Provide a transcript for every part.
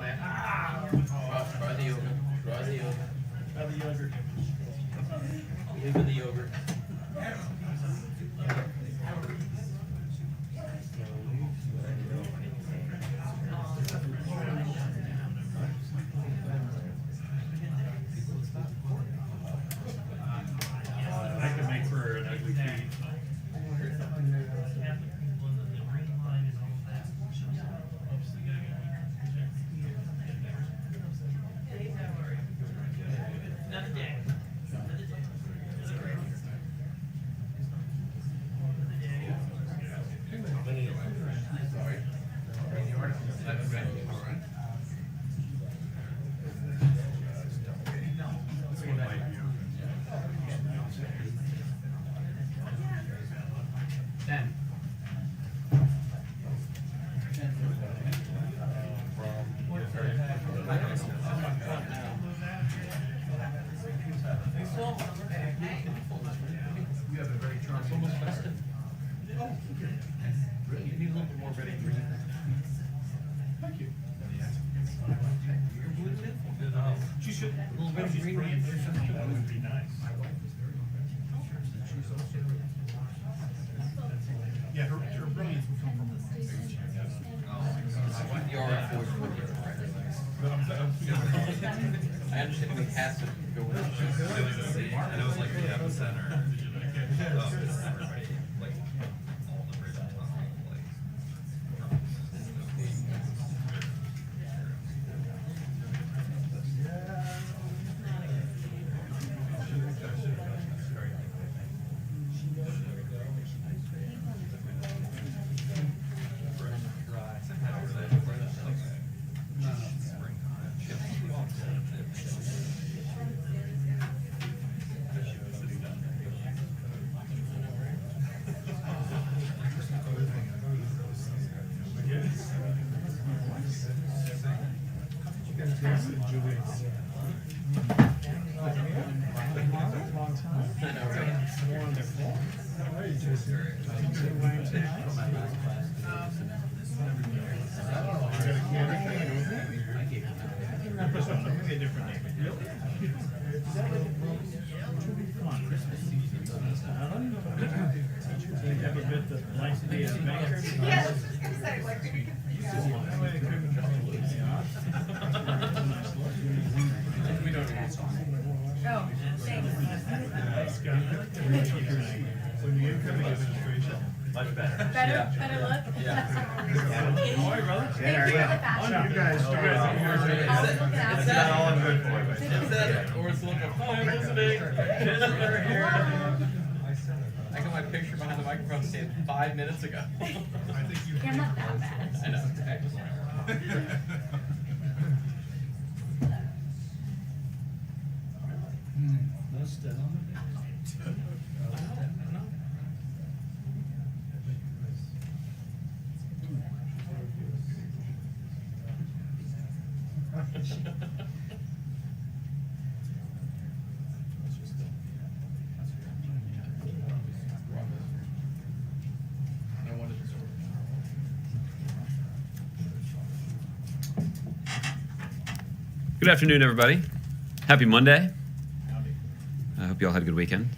Try the yogurt. Try the yogurt. Try the yogurt. Give me the yogurt. That could make for an ugly feed. This one might be. 10. You have a very charming. It's almost festive. Oh, really? You need a little bit more ready green. Thank you. You're blue too? She should. A little bit of She's green. pretty. That would be nice. Yeah, her brilliance will come from her. You are at 420. But I understand we have to go with it. And it was like the epicenter of everybody, like, all the bridges, like. I know, right? Wonderful. How are you, Jason? You wearing tonight? a different name. Come on, Christmas season. Do you have a bit that likes to be a banker? Yes, exactly. We don't have to. Oh, thanks. Scott, when the incoming administration, much better. Better look? Yeah. How are you, brother? Thank you for the fashion. You guys are here. Always looking out. Is that all I'm good for, but- Is that, or it's looking, oh, I'm listening. Jennifer here. I got my picture behind the microphone stand 5 minutes ago. You're not that bad. I know. No stud on Good afternoon, everybody. Happy Monday. I hope you all had a good weekend.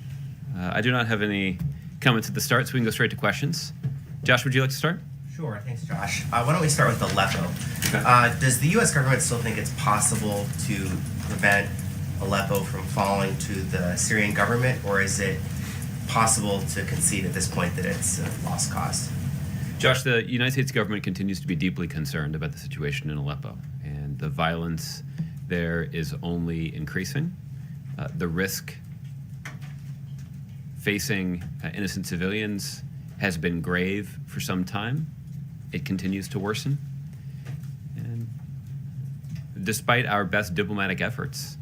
I do not have any comments at the start, so we can go straight to questions. Josh, would you like to start? Sure, thanks, Josh. Why don't we start with Aleppo? Does the U.S. government still think it's possible to prevent Aleppo from falling to the Syrian government, or is it possible to concede at this point that it's a lost cause? Josh, the United States government continues to be deeply concerned about the situation in Aleppo, and the violence there is only increasing. The risk facing innocent civilians has been grave for some time. It continues to worsen. And despite our best diplomatic efforts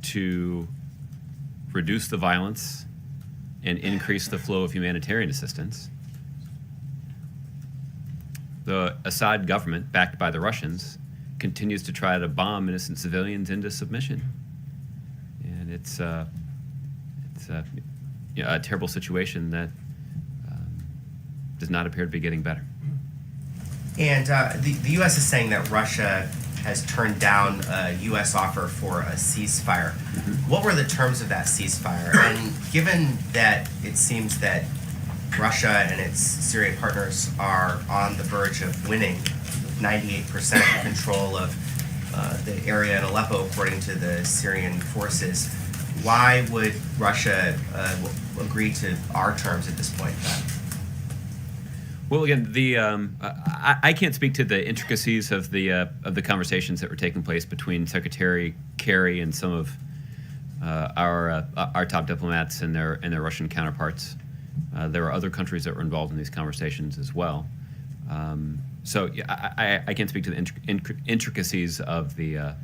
to reduce the violence and increase the flow of humanitarian assistance, the Assad government, backed by the Russians, continues to try to bomb innocent civilians into submission. And it's a terrible situation that does not appear to be getting better. And the U.S. is saying that Russia has turned down a U.S. offer for a ceasefire. What were the terms of that ceasefire? And given that it seems that Russia and its Syrian partners are on the verge of winning 98% control of the area in Aleppo, according to the Syrian forces, why would Russia agree to our terms at this point? Well, again, I can't speak to the intricacies of the conversations that were taking place between Secretary Kerry and some of our top diplomats and their Russian counterparts. There were other countries that were involved in these conversations as well. So yeah, I can't speak to the intricacies of the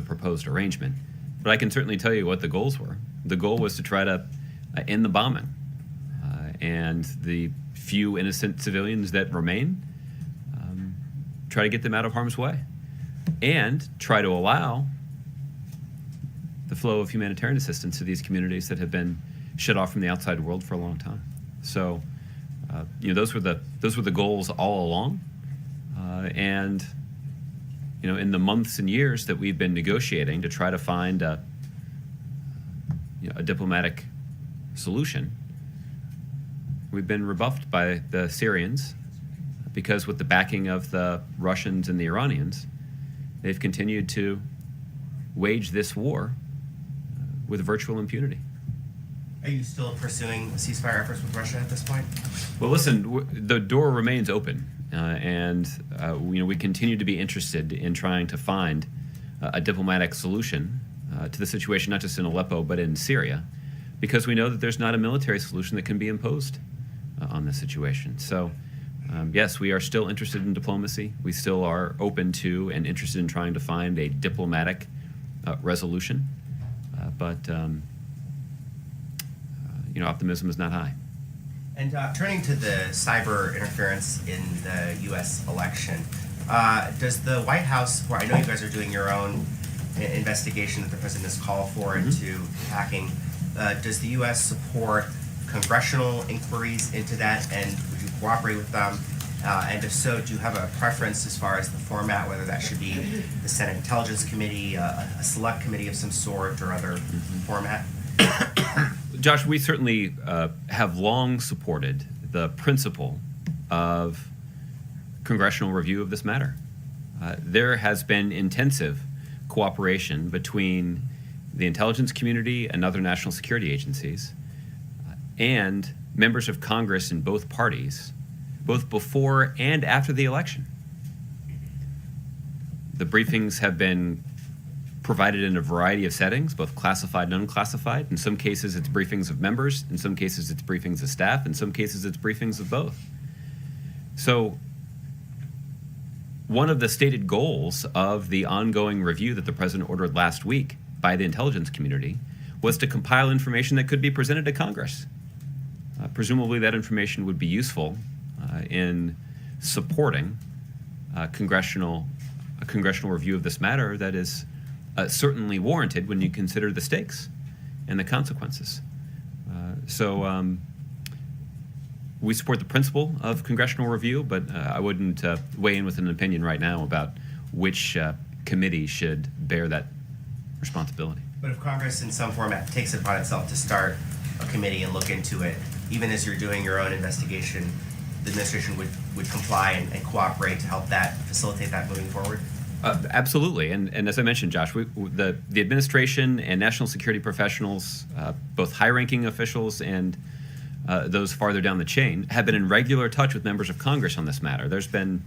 proposed arrangement, but I can certainly tell you what the goals were. The goal was to try to end the bombing, and the few innocent civilians that remain, try to get them out of harm's way, and try to allow the flow of humanitarian assistance to these communities that have been shut off from the outside world for a long time. So, those were the goals all along, and in the months and years that we've been negotiating to try to find a diplomatic solution, we've been rebuffed by the Syrians because, with the backing of the Russians and the Iranians, they've continued to wage this war with virtual impunity. Are you still pursuing ceasefire efforts with Russia at this point? Well, listen, the door remains open, and we continue to be interested in trying to find a diplomatic solution to the situation, not just in Aleppo, but in Syria, because we know that there's not a military solution that can be imposed on this situation. So, yes, we are still interested in diplomacy. We still are open to and interested in trying to find a diplomatic resolution, but optimism is not high. And turning to the cyber interference in the U.S. election, does the White House, where I know you guys are doing your own investigation that the president has called for into hacking, does the U.S. support congressional inquiries into that, and would you cooperate with them? And if so, do you have a preference as far as the format, whether that should be the Senate Intelligence Committee, a select committee of some sort, or other format? Josh, we certainly have long supported the principle of congressional review of this matter. There has been intensive cooperation between the intelligence community and other national security agencies and members of Congress in both parties, both before and after the election. The briefings have been provided in a variety of settings, both classified and unclassified. In some cases, it's briefings of members. In some cases, it's briefings of staff. In some cases, it's briefings of both. So one of the stated goals of the ongoing review that the president ordered last week by the intelligence community was to compile information that could be presented to Congress. Presumably, that information would be useful in supporting a congressional review of this matter that is certainly warranted when you consider the stakes and the consequences. So we support the principle of congressional review, but I wouldn't weigh in with an opinion right now about which committee should bear that responsibility. But if Congress in some format takes it upon itself to start a committee and look into it, even as you're doing your own investigation, the administration would comply and cooperate to help that, facilitate that moving forward? Absolutely, and as I mentioned, Josh, the administration and national security professionals, both high-ranking officials and those farther down the chain, have been in regular touch with members of Congress on this matter. There's been,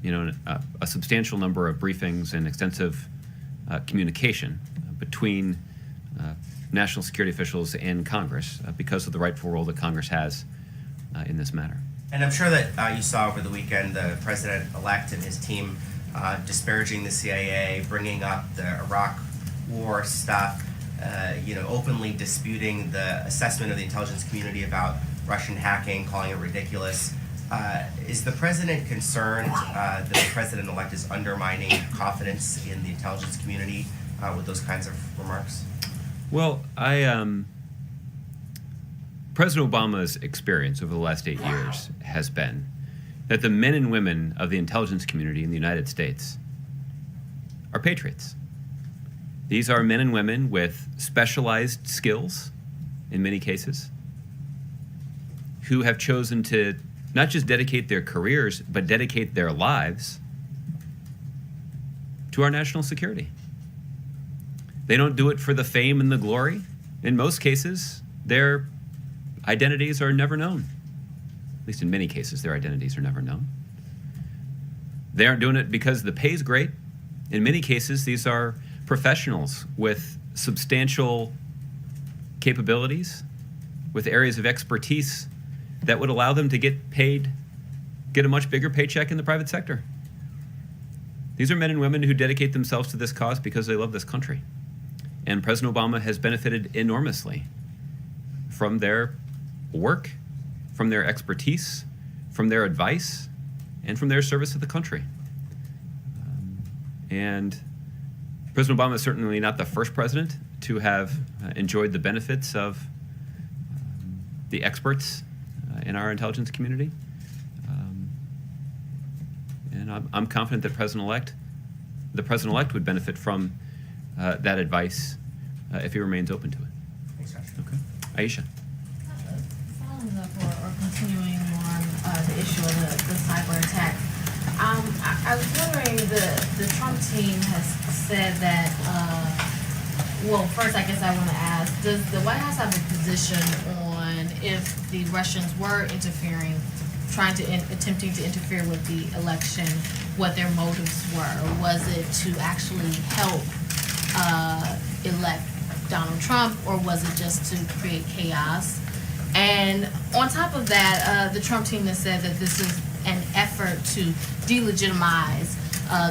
a substantial number of briefings and extensive communication between national security officials and Congress because of the rightful role that Congress has in this matter. And I'm sure that you saw over the weekend the president-elect and his team disparaging the CIA, bringing up the Iraq war stuff, openly disputing the assessment of the intelligence community about Russian hacking, calling it ridiculous. Is the president concerned that the president-elect is undermining confidence in the intelligence community with those kinds of remarks? Well, President Obama's experience over the last 8 years has been that the men and women of the intelligence community in the United States are patriots. These are men and women with specialized skills, in many cases, who have chosen to not just dedicate their careers, but dedicate their lives to our national security. They don't do it for the fame and the glory. In most cases, their identities are never known. At least in many cases, their identities are never known. They aren't doing it because the pay's great. In many cases, these are professionals with substantial capabilities, with areas of expertise that would allow them to get a much bigger paycheck in the private sector. These are men and women who dedicate themselves to this cause because they love this country. And President Obama has benefited enormously from their work, from their expertise, from their advice, and from their service to the country. And President Obama is certainly not the first president to have enjoyed the benefits of the experts in our intelligence community. And I'm confident that the president-elect would benefit from that advice if he remains open to it. Thanks, Josh. Okay. Aisha. Following up or continuing on the issue of the cyber attack, I was wondering, the Trump team has said that, well, first I guess I want to ask, does the White House have a position on if the Russians were attempting to interfere with the election, what their motives were? Was it to actually help elect Donald Trump, or was it just to create chaos? And on top of that, the Trump team has said that this is an effort to delegitimize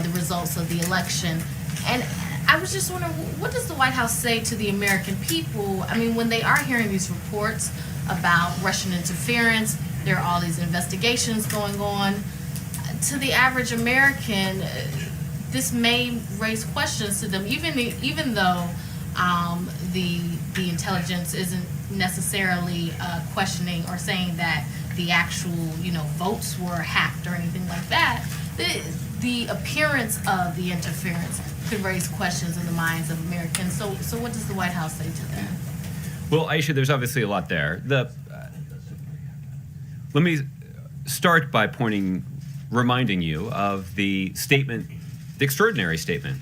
the results of the election. And I was just wondering, what does the White House say to the American people? I mean, when they are hearing these reports about Russian interference, there are all these investigations going on. To the average American, this may raise questions to them, even though the intelligence isn't necessarily questioning or saying that the actual votes were hacked or anything like that. The appearance of the interference could raise questions in the minds of Americans. So what does the White House say to that? Well, Aisha, there's obviously a lot there. Let me start by reminding you of the statement, the extraordinary statement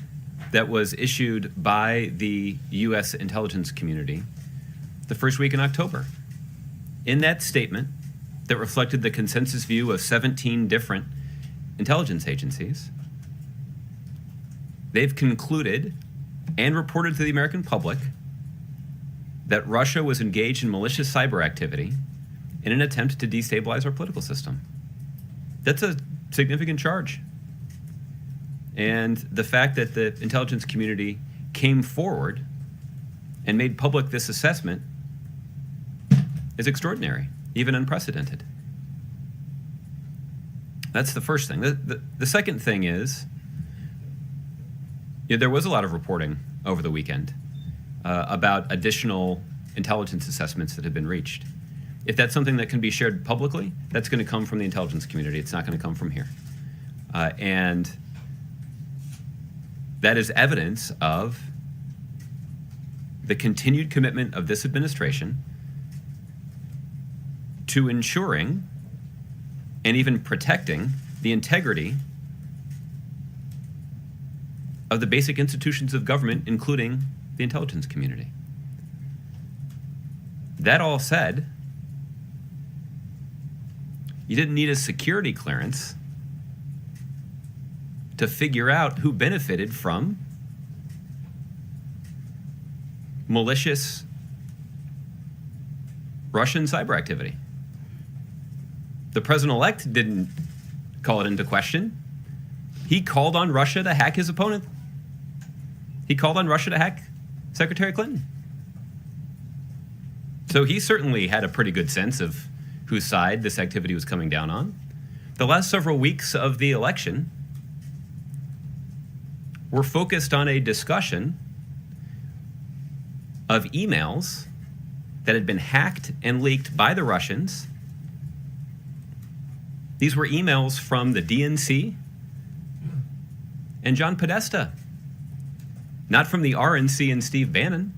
that was issued by the U.S. intelligence community the first week in October. In that statement that reflected the consensus view of 17 different intelligence agencies, they've concluded and reported to the American public that Russia was engaged in malicious cyber activity in an attempt to destabilize our political system. That's a significant charge. And the fact that the intelligence community came forward and made public this assessment is extraordinary, even unprecedented. That's the first thing. The second thing is, there was a lot of reporting over the weekend about additional intelligence assessments that have been reached. If that's something that can be shared publicly, that's going to come from the intelligence community. It's not going to come from here. And that is evidence of the continued commitment of this administration to ensuring and even protecting the integrity of the basic institutions of government, including the intelligence community. That all said, you didn't need a security clearance to figure out who benefited from malicious Russian cyber activity. The president-elect didn't call it into question. He called on Russia to hack his opponent. He called on Russia to hack Secretary Clinton. So he certainly had a pretty good sense of whose side this activity was coming down on. The last several weeks of the election were focused on a discussion of emails that had been hacked and leaked by the Russians. These were emails from the DNC and John Podesta, not from the RNC and Steve Bannon.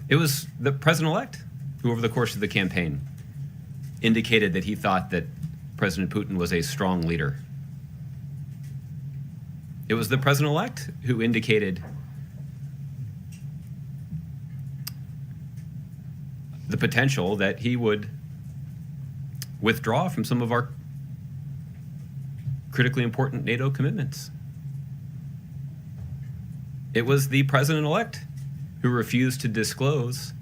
It was the president-elect who, over the course of the campaign, indicated that he thought that President Putin was a strong leader. It was the president-elect who indicated the potential that he would withdraw from some of our critically important NATO commitments. It was the president-elect who refused to disclose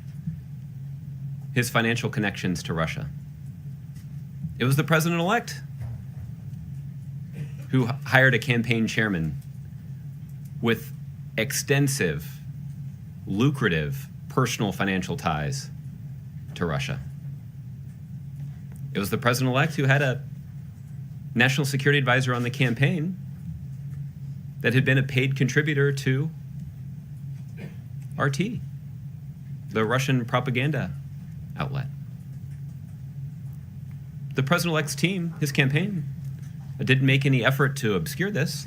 his financial connections to Russia. It was the president-elect who hired a campaign chairman with extensive, lucrative personal financial ties to Russia. It was the president-elect who had a national security advisor on the campaign that had been a paid contributor to RT, the Russian propaganda outlet. The president-elect's team, his campaign, didn't make any effort to obscure this.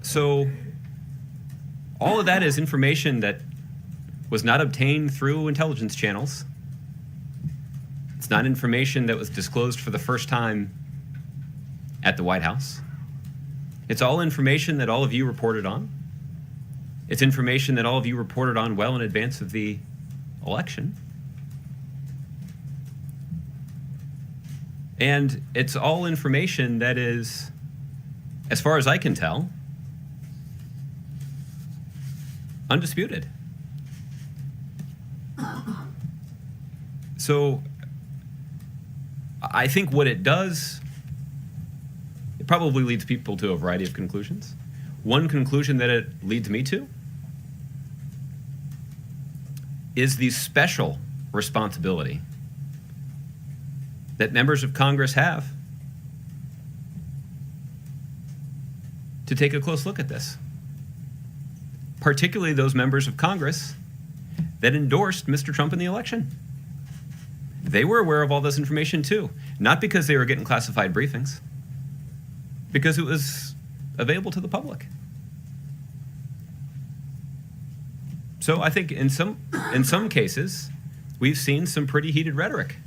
So all of that is information that was not obtained through intelligence channels. It's not information that was disclosed for the first time at the White House. It's all information that all of you reported on. It's information that all of you reported on well in advance of the election. And it's all information that is, as far as I can tell, undisputed. So I think what it does, it probably leads people to a variety of conclusions. One conclusion that it leads me to is the special responsibility that members of Congress have to take a close look at this, particularly those members of Congress that endorsed Mr. Trump in the election. They were aware of all this information too, not because they were getting classified briefings, because it was available to the public. So I think in some cases, we've seen some pretty heated rhetoric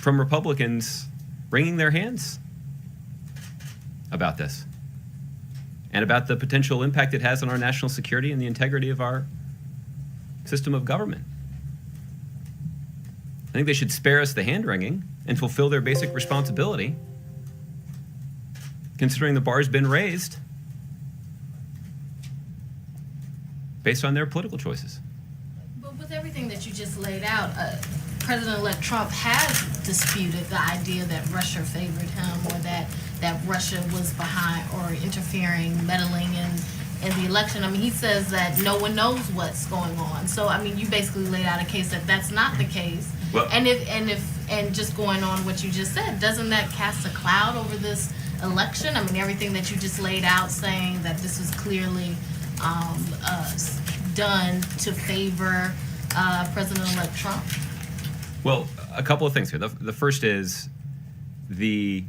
from Republicans wringing their hands about this and about the potential impact it has on our national security and the integrity of our system of government. I think they should spare us the hand-wringing and fulfill their basic responsibility, considering the bar's been raised based on their political choices. But with everything that you just laid out, President-elect Trump has disputed the idea that Russia favored him or that Russia was behind or interfering, meddling in the election. I mean, he says that no one knows what's going on. So, I mean, you basically laid out a case that that's not the case. Well, and just going on what you just said, doesn't that cast a cloud over this election? I mean, everything that you just laid out, saying that this was clearly done to favor President-elect Trump. Well, a couple of things here. The first is the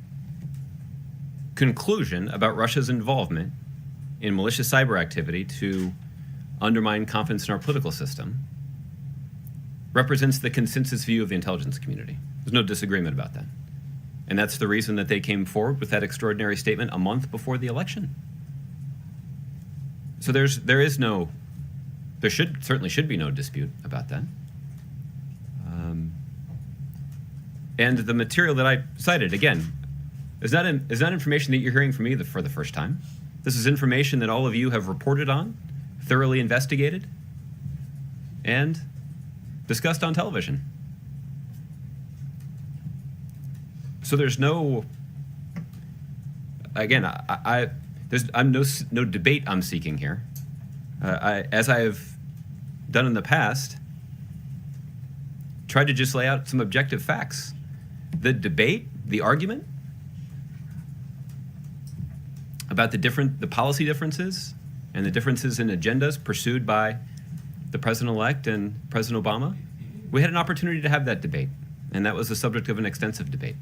conclusion about Russia's involvement in malicious cyber activity to undermine confidence in our political system represents the consensus view of the intelligence community. There's no disagreement about that. And that's the reason that they came forward with that extraordinary statement a month before the election. So there certainly should be no dispute about that. And the material that I cited, again, is not information that you're hearing from me for the first time. This is information that all of you have reported on, thoroughly investigated, and discussed on television. So there's no, again, I'm no debate I'm seeking here. As I have done in the past, tried to just lay out some objective facts. The debate, the argument about the policy differences and the differences in agendas pursued by the president-elect and President Obama We had an opportunity to have that debate, and that was the subject of an extensive debate.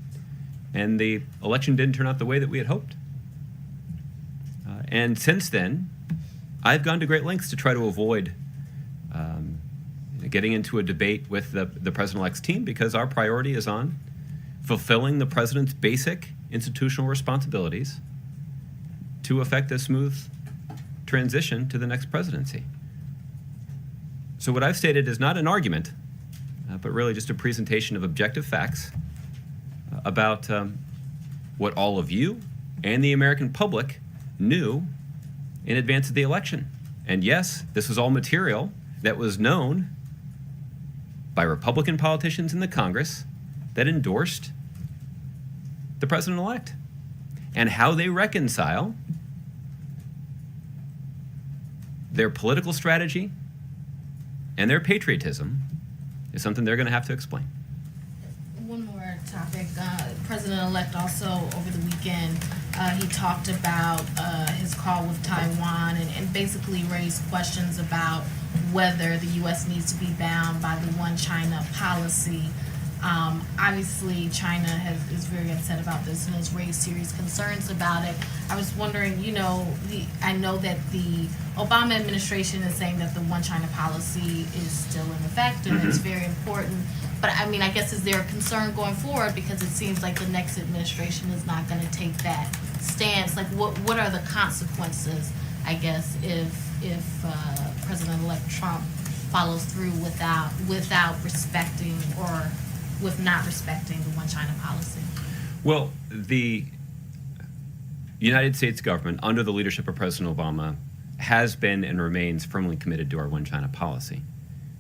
And the election didn't turn out the way that we had hoped. And since then, I've gone to great lengths to try to avoid getting into a debate with the President-elect's team, because our priority is on fulfilling the President's basic institutional responsibilities to effect a smooth transition to the next presidency. So what I've stated is not an argument, but really just a presentation of objective facts about what all of you and the American public knew in advance of the election. And yes, this was all material that was known by Republican politicians in the Congress that endorsed the president-elect. And how they reconcile their political strategy and their patriotism is something they're going to have to explain. One more topic. President-elect also over the weekend, he talked about his call with Taiwan and basically raised questions about whether the U.S. needs to be bound by the One China policy. Obviously, China is very upset about this and has raised serious concerns about it. I was wondering, I know that the Obama administration is saying that the One China policy is still in effect and it's very important. But I mean, I guess is there a concern going forward, because it seems like the next administration is not going to take that stance? Like, what are the consequences, I guess, if President-elect Trump follows through without respecting or with not respecting the One China policy? Well, the United States government, under the leadership of President Obama, has been and remains firmly committed to our One China policy.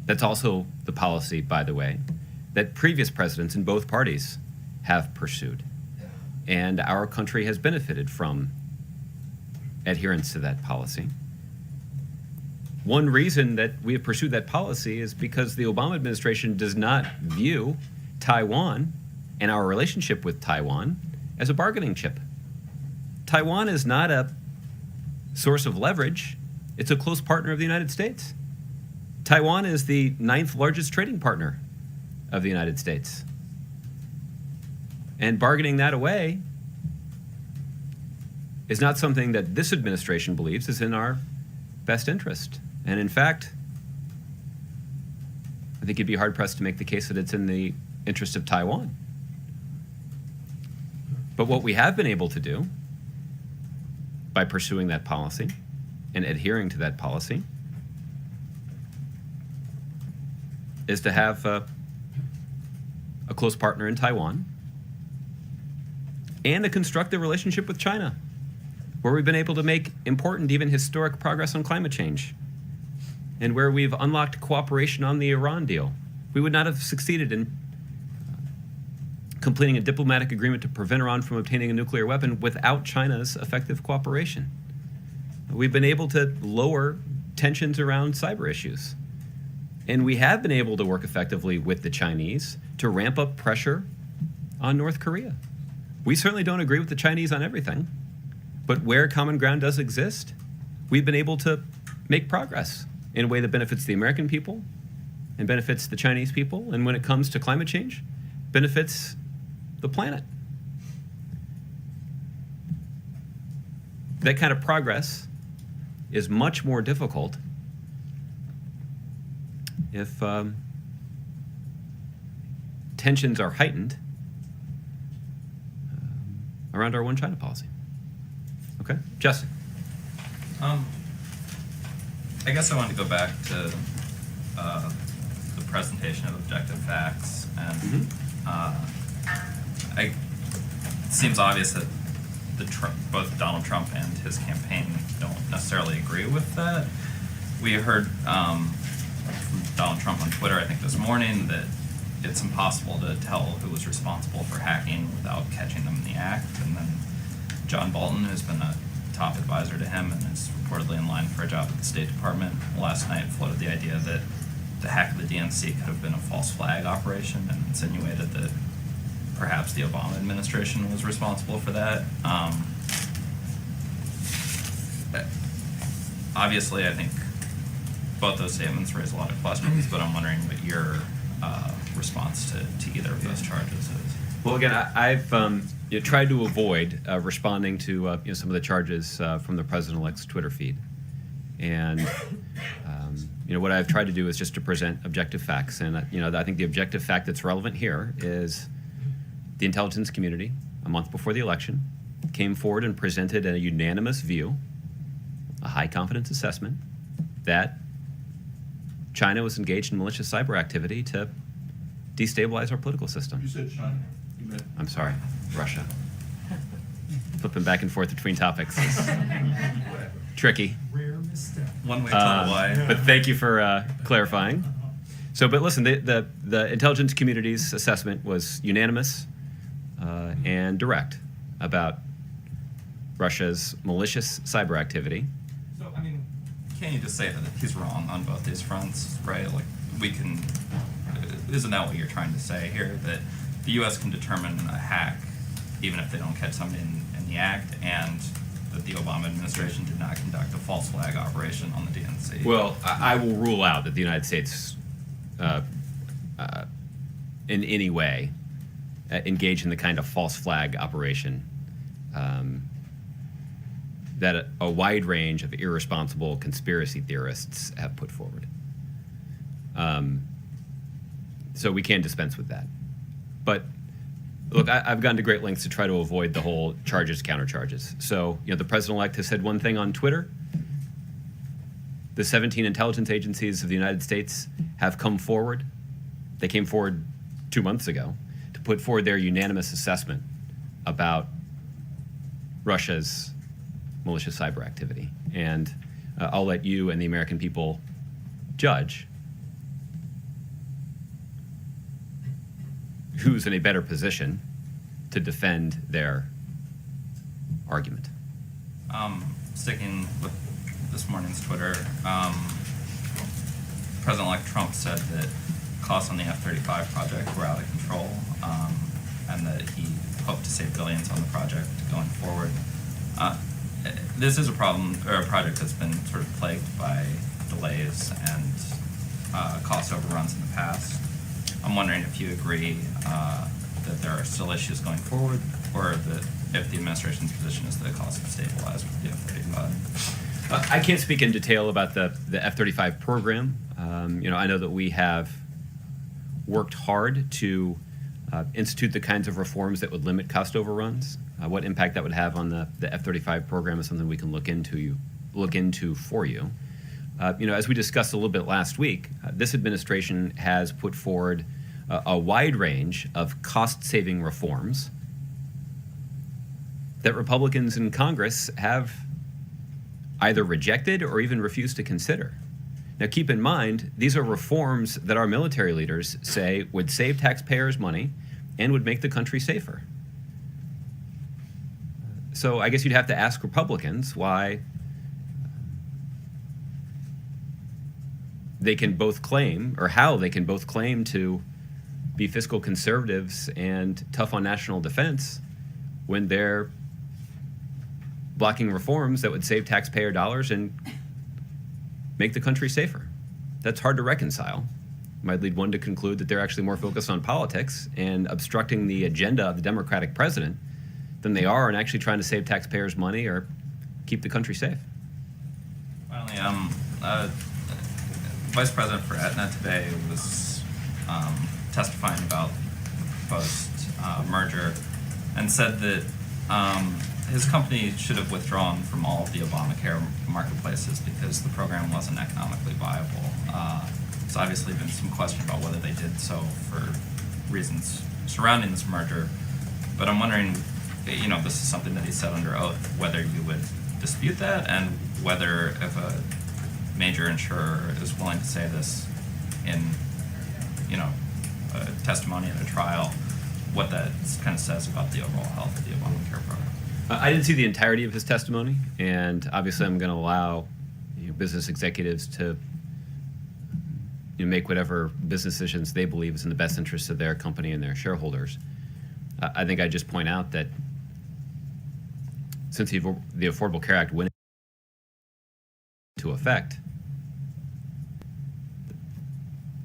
That's also the policy, by the way, that previous presidents in both parties have pursued. And our country has benefited from adherence to that policy. One reason that we have pursued that policy is because the Obama administration does not view Taiwan and our relationship with Taiwan as a bargaining chip. Taiwan is not a source of leverage. It's a close partner of the United States. Taiwan is the 9th largest trading partner of the United States. And bargaining that away is not something that this administration believes is in our best interest. And in fact, I think you'd be hard-pressed to make the case that it's in the interest of Taiwan. But what we have been able to do by pursuing that policy and adhering to that policy is to have a close partner in Taiwan and a constructive relationship with China, where we've been able to make important, even historic progress on climate change, and where we've unlocked cooperation on the Iran deal. We would not have succeeded in completing a diplomatic agreement to prevent Iran from obtaining a nuclear weapon without China's effective cooperation. We've been able to lower tensions around cyber issues. And we have been able to work effectively with the Chinese to ramp up pressure on North Korea. We certainly don't agree with the Chinese on everything, but where common ground does exist, we've been able to make progress in a way that benefits the American people and benefits the Chinese people, and when it comes to climate change, benefits the planet. That kind of progress is much more difficult if tensions are heightened around our One China policy. Okay, Justin. I guess I wanted to go back to the presentation of objective facts, and it seems obvious that both Donald Trump and his campaign don't necessarily agree with that. We heard from Donald Trump on Twitter, I think this morning, that it's impossible to tell who was responsible for hacking without catching them in the act. And then John Bolton, who's been a top advisor to him and is reportedly in line for a job at the State Department, last night floated the idea that the hack of the DNC could have been a false flag operation, and insinuated that perhaps the Obama administration was responsible for that. Obviously, I think both those statements raise a lot of questions, but I'm wondering what your response to either of those charges is. Well, again, I've tried to avoid responding to some of the charges from the president-elect's Twitter feed, and what I've tried to do is just to present objective facts. And I think the objective fact that's relevant here is the intelligence community, a month before the election, came forward and presented a unanimous view, a high confidence assessment, that China was engaged in malicious cyber activity to destabilize our political system. You said China. You meant I'm sorry, Russia. Flipping back and forth between topics is tricky. Rare misstep. One way total lie. But thank you for clarifying. So, but listen, the intelligence community's assessment was unanimous and direct about Russia's malicious cyber activity. So, I mean, can't you just say that he's wrong on both these fronts, right? Like, isn't that what you're trying to say here? That the U.S. can determine a hack even if they don't catch somebody in the act, and that the Obama administration did not conduct a false flag operation on the DNC? Well, I will rule out that the United States, in any way, engage in the kind of false flag operation that a wide range of irresponsible conspiracy theorists have put forward. So we can dispense with that. But look, I've gone to great lengths to try to avoid the whole charges, countercharges. So, the president-elect has said one thing on Twitter. The 17 intelligence agencies of the United States have come forward. They came forward 2 months ago to put forward their unanimous assessment about Russia's malicious cyber activity. And I'll let you and the American people judge who's in a better position to defend their argument. Sticking with this morning's Twitter, President-elect Trump said that costs on the F-35 project were out of control, and that he hoped to save billions on the project going forward. This is a problem, or a project that's been sort of plagued by delays and cost overruns in the past. I'm wondering if you agree that there are still issues going forward, or that if the administration's position is that costs have stabilized with the F-35. I can't speak in detail about the F-35 program. I know that we have worked hard to institute the kinds of reforms that would limit cost overruns. What impact that would have on the F-35 program is something we can look into for you. As we discussed a little bit last week, this administration has put forward a wide range of cost-saving reforms that Republicans in Congress have either rejected or even refused to consider. Now, keep in mind, these are reforms that our military leaders say would save taxpayers money and would make the country safer. So I guess you'd have to ask Republicans why they can both claim, or how they can both claim to be fiscal conservatives and tough on national defense when they're blocking reforms that would save taxpayer dollars and make the country safer. That's hard to reconcile. Might lead one to conclude that they're actually more focused on politics and obstructing the agenda of the Democratic president than they are on actually trying to save taxpayers money or keep the country safe. Finally, Vice President for Aetna today was testifying about the proposed merger and said that his company should have withdrawn from all of the Obamacare marketplaces because the program wasn't economically viable. There's obviously been some question about whether they did so for reasons surrounding this merger, but I'm wondering, this is something that he said under oath, whether you would dispute that, and whether if a major insurer is willing to say this in, a testimony at a trial, what that kind of says about the overall health of the Obamacare program. I didn't see the entirety of his testimony, and obviously I'm going to allow business executives to make whatever business decisions they believe is in the best interest of their company and their shareholders. I think I just point out that since the Affordable Care Act went into effect,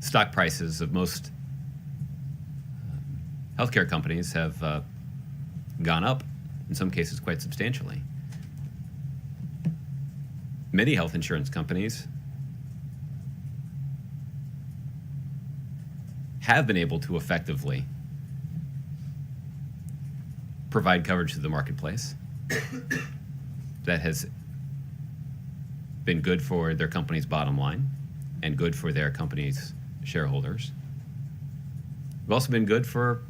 stock prices of most healthcare companies have gone up, in some cases quite substantially. Many health insurance companies have been able to effectively provide coverage to the marketplace that has been good for their company's bottom line and good for their company's shareholders. It's also been good for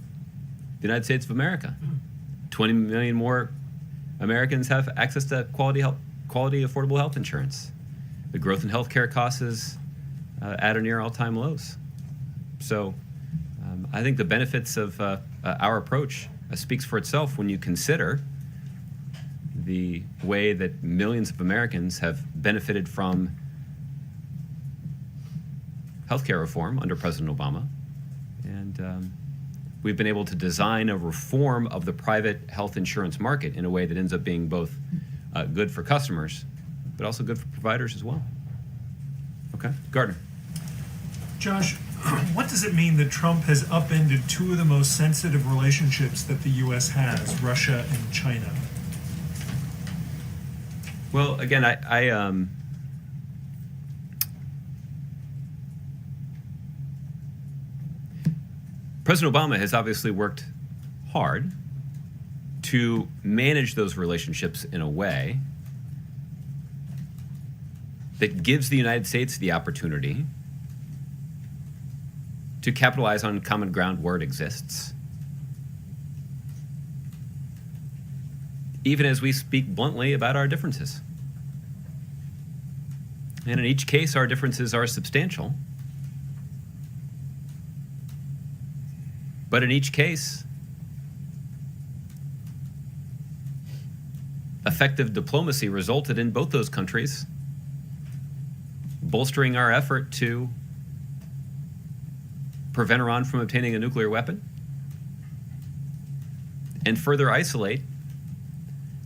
the United States of America. 20 million more Americans have access to quality, affordable health insurance. The growth in healthcare costs is at or near all-time lows. So I think the benefits of our approach speaks for itself when you consider the way that millions of Americans have benefited from healthcare reform under President Obama. And we've been able to design a reform of the private health insurance market in a way that ends up being both good for customers, but also good for providers as well. Okay, Gardner. Josh, what does it mean that Trump has upended two of the most sensitive relationships that the U.S. has, Russia and China? Well, again, President Obama has obviously worked hard to manage those relationships in a way that gives the United States the opportunity to capitalize on common ground where it exists, even as we speak bluntly about our differences. And in each case, our differences are substantial. But in each case, effective diplomacy resulted in both those countries bolstering our effort to prevent Iran from obtaining a nuclear weapon and further isolate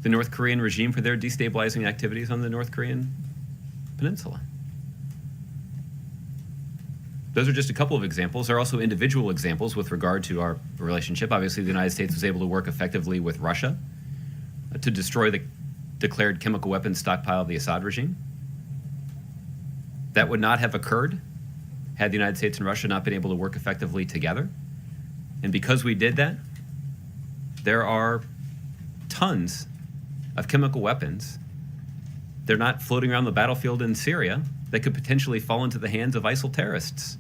the North Korean regime for their destabilizing activities on the North Korean peninsula. Those are just a couple of examples. There are also individual examples with regard to our relationship. Obviously, the United States was able to work effectively with Russia to destroy the declared chemical weapons stockpile of the Assad regime. That would not have occurred had the United States and Russia not been able to work effectively together. And because we did that, there are tons of chemical weapons. They're not floating around the battlefield in Syria that could potentially fall into the hands of ISIL terrorists.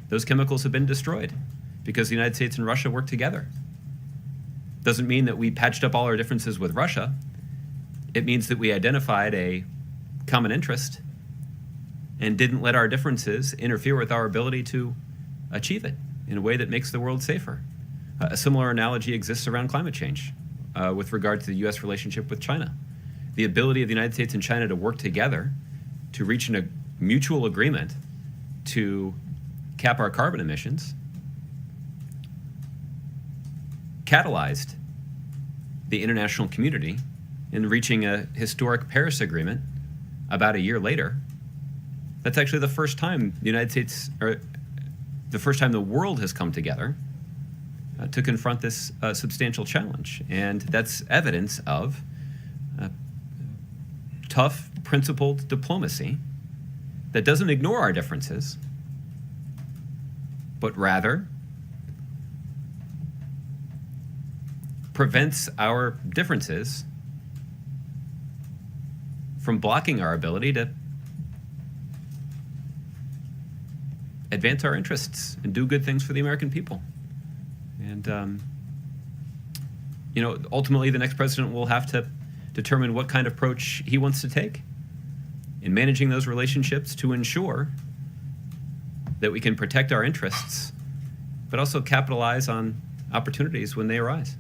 Those chemicals have been destroyed because the United States and Russia worked together. Doesn't mean that we patched up all our differences with Russia. It means that we identified a common interest and didn't let our differences interfere with our ability to achieve it in a way that makes the world safer. A similar analogy exists around climate change with regard to the U.S. relationship with China. The ability of the United States and China to work together to reach a mutual agreement to cap our carbon emissions catalyzed the international community in reaching a historic Paris Agreement about a year later. That's actually the first time the United States, or the first time the world has come together to confront this substantial challenge. And that's evidence of tough, principled diplomacy that doesn't ignore our differences, but rather prevents our differences from blocking our ability to advance our interests and do good things for the American people. And, ultimately the next president will have to determine what kind of approach he wants to take in managing those relationships to ensure that we can protect our interests, but also capitalize on opportunities when they arise.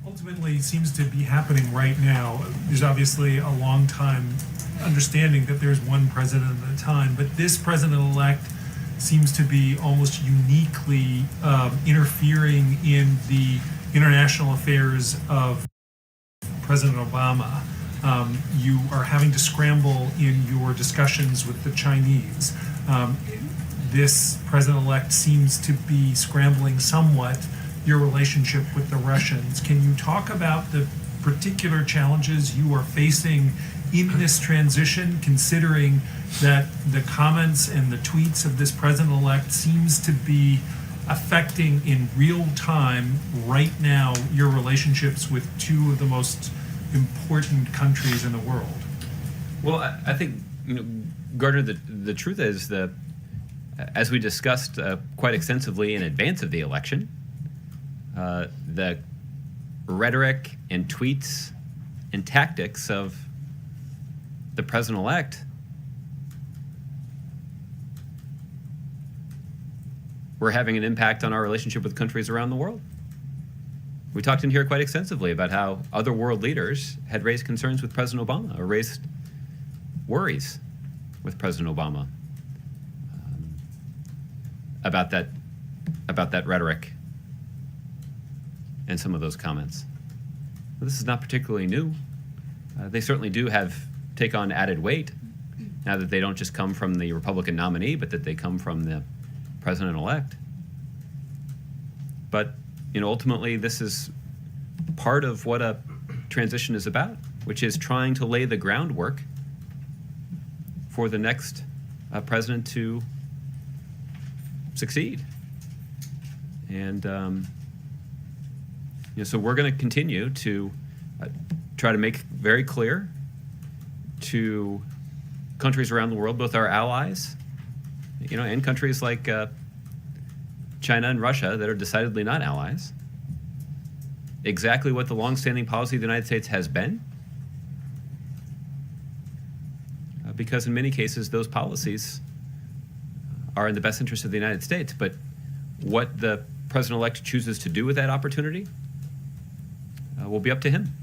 Ultimately, it seems to be happening right now. There's obviously a long time understanding that there's one president at a time, but this president-elect seems to be almost uniquely interfering in the international affairs of President Obama. You are having to scramble in your discussions with the Chinese. This president-elect seems to be scrambling somewhat your relationship with the Russians. Can you talk about the particular challenges you are facing in this transition, considering that the comments and the tweets of this president-elect seems to be affecting in real time right now your relationships with two of the most important countries in the world? Well, I think, Gardner, the truth is that, as we discussed quite extensively in advance of the election, the rhetoric and tweets and tactics of the president-elect were having an impact on our relationship with countries around the world. We talked in here quite extensively about how other world leaders had raised concerns with President Obama, or raised worries with President Obama about that rhetoric and some of those comments. Well, this is not particularly new. They certainly do take on added weight now that they don't just come from the Republican nominee, but that they come from the president-elect. But ultimately, this is part of what a transition is about, which is trying to lay the groundwork for the next president to succeed. And so we're going to continue to try to make very clear to countries around the world, both our allies, and countries like China and Russia that are decidedly not allies, exactly what the longstanding policy of the United States has been. Because in many cases, those policies are in the best interest of the United States. But what the president-elect chooses to do with that opportunity will be up to him.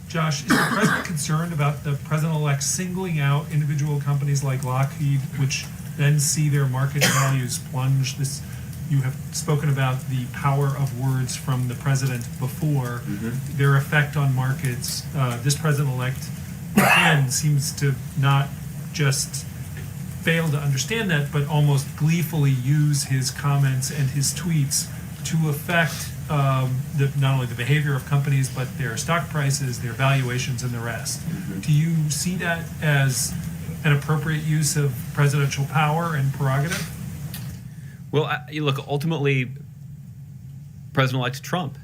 Josh, is the president concerned about the president-elect singling out individual companies like Lockheed, which then see their market values plunge? You have spoken about the power of words from the president before, their effect on markets. This president-elect, again, seems to not just fail to understand that, but almost gleefully use his comments and his tweets to affect not only the behavior of companies, but their stock prices, their valuations, and the rest. Do you see that as an appropriate use of presidential power and prerogative? Well, you look, ultimately, President-elect Trump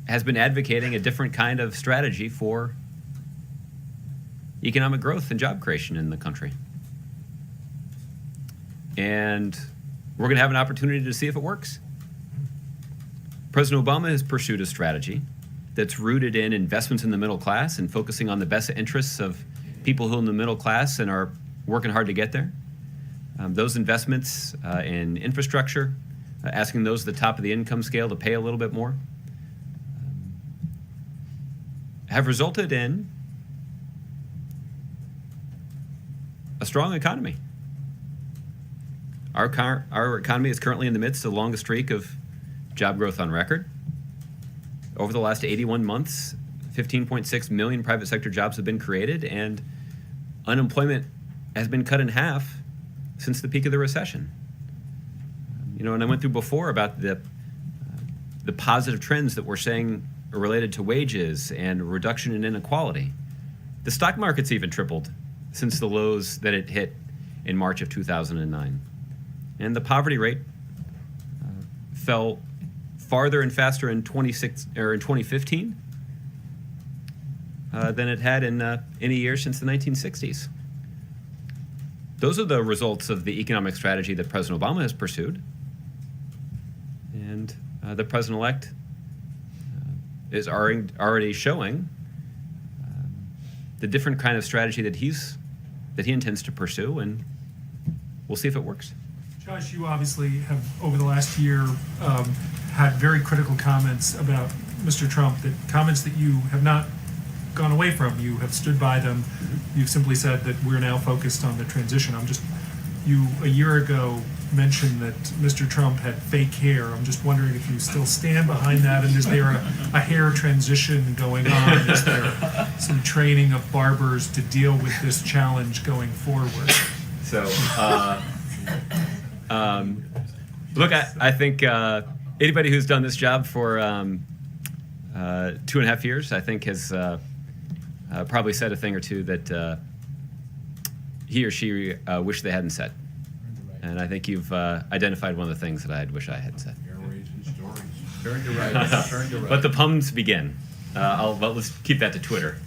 has been advocating a different kind of strategy for economic growth and job creation in the country. And we're going to have an opportunity to see if it works. President Obama has pursued a strategy that's rooted in investments in the middle class and focusing on the best interests of people who are in the middle class and are working hard to get there. Those investments in infrastructure, asking those at the top of the income scale to pay a little bit more, have resulted in a strong economy. Our economy is currently in the midst of the longest streak of job growth on record. Over the last 81 months, 15.6 million private sector jobs have been created, and unemployment has been cut in half since the peak of the recession. And I went through before about the positive trends that we're saying are related to wages and a reduction in inequality. The stock market's even tripled since the lows that it hit in March of 2009. And the poverty rate fell farther and faster in 2015 than it had in any year since the 1960s. Those are the results of the economic strategy that President Obama has pursued. And the president-elect is already showing the different kind of strategy that he intends to pursue, and we'll see if it works. Josh, you obviously have, over the last year, had very critical comments about Mr. Trump, comments that you have not gone away from. You have stood by them. You've simply said that we're now focused on the transition. You a year ago mentioned that Mr. Trump had fake hair. I'm just wondering if you still stand behind that, and is there a hair transition going on? Is there some training of barbers to deal with this challenge going forward? So, Look, I think anybody who's done this job for 2.5 years, I think, has probably said a thing or two that he or she wished they hadn't said. And I think you've identified one of the things that I'd wish I had said. But the puns begin. But let's keep that to Twitter.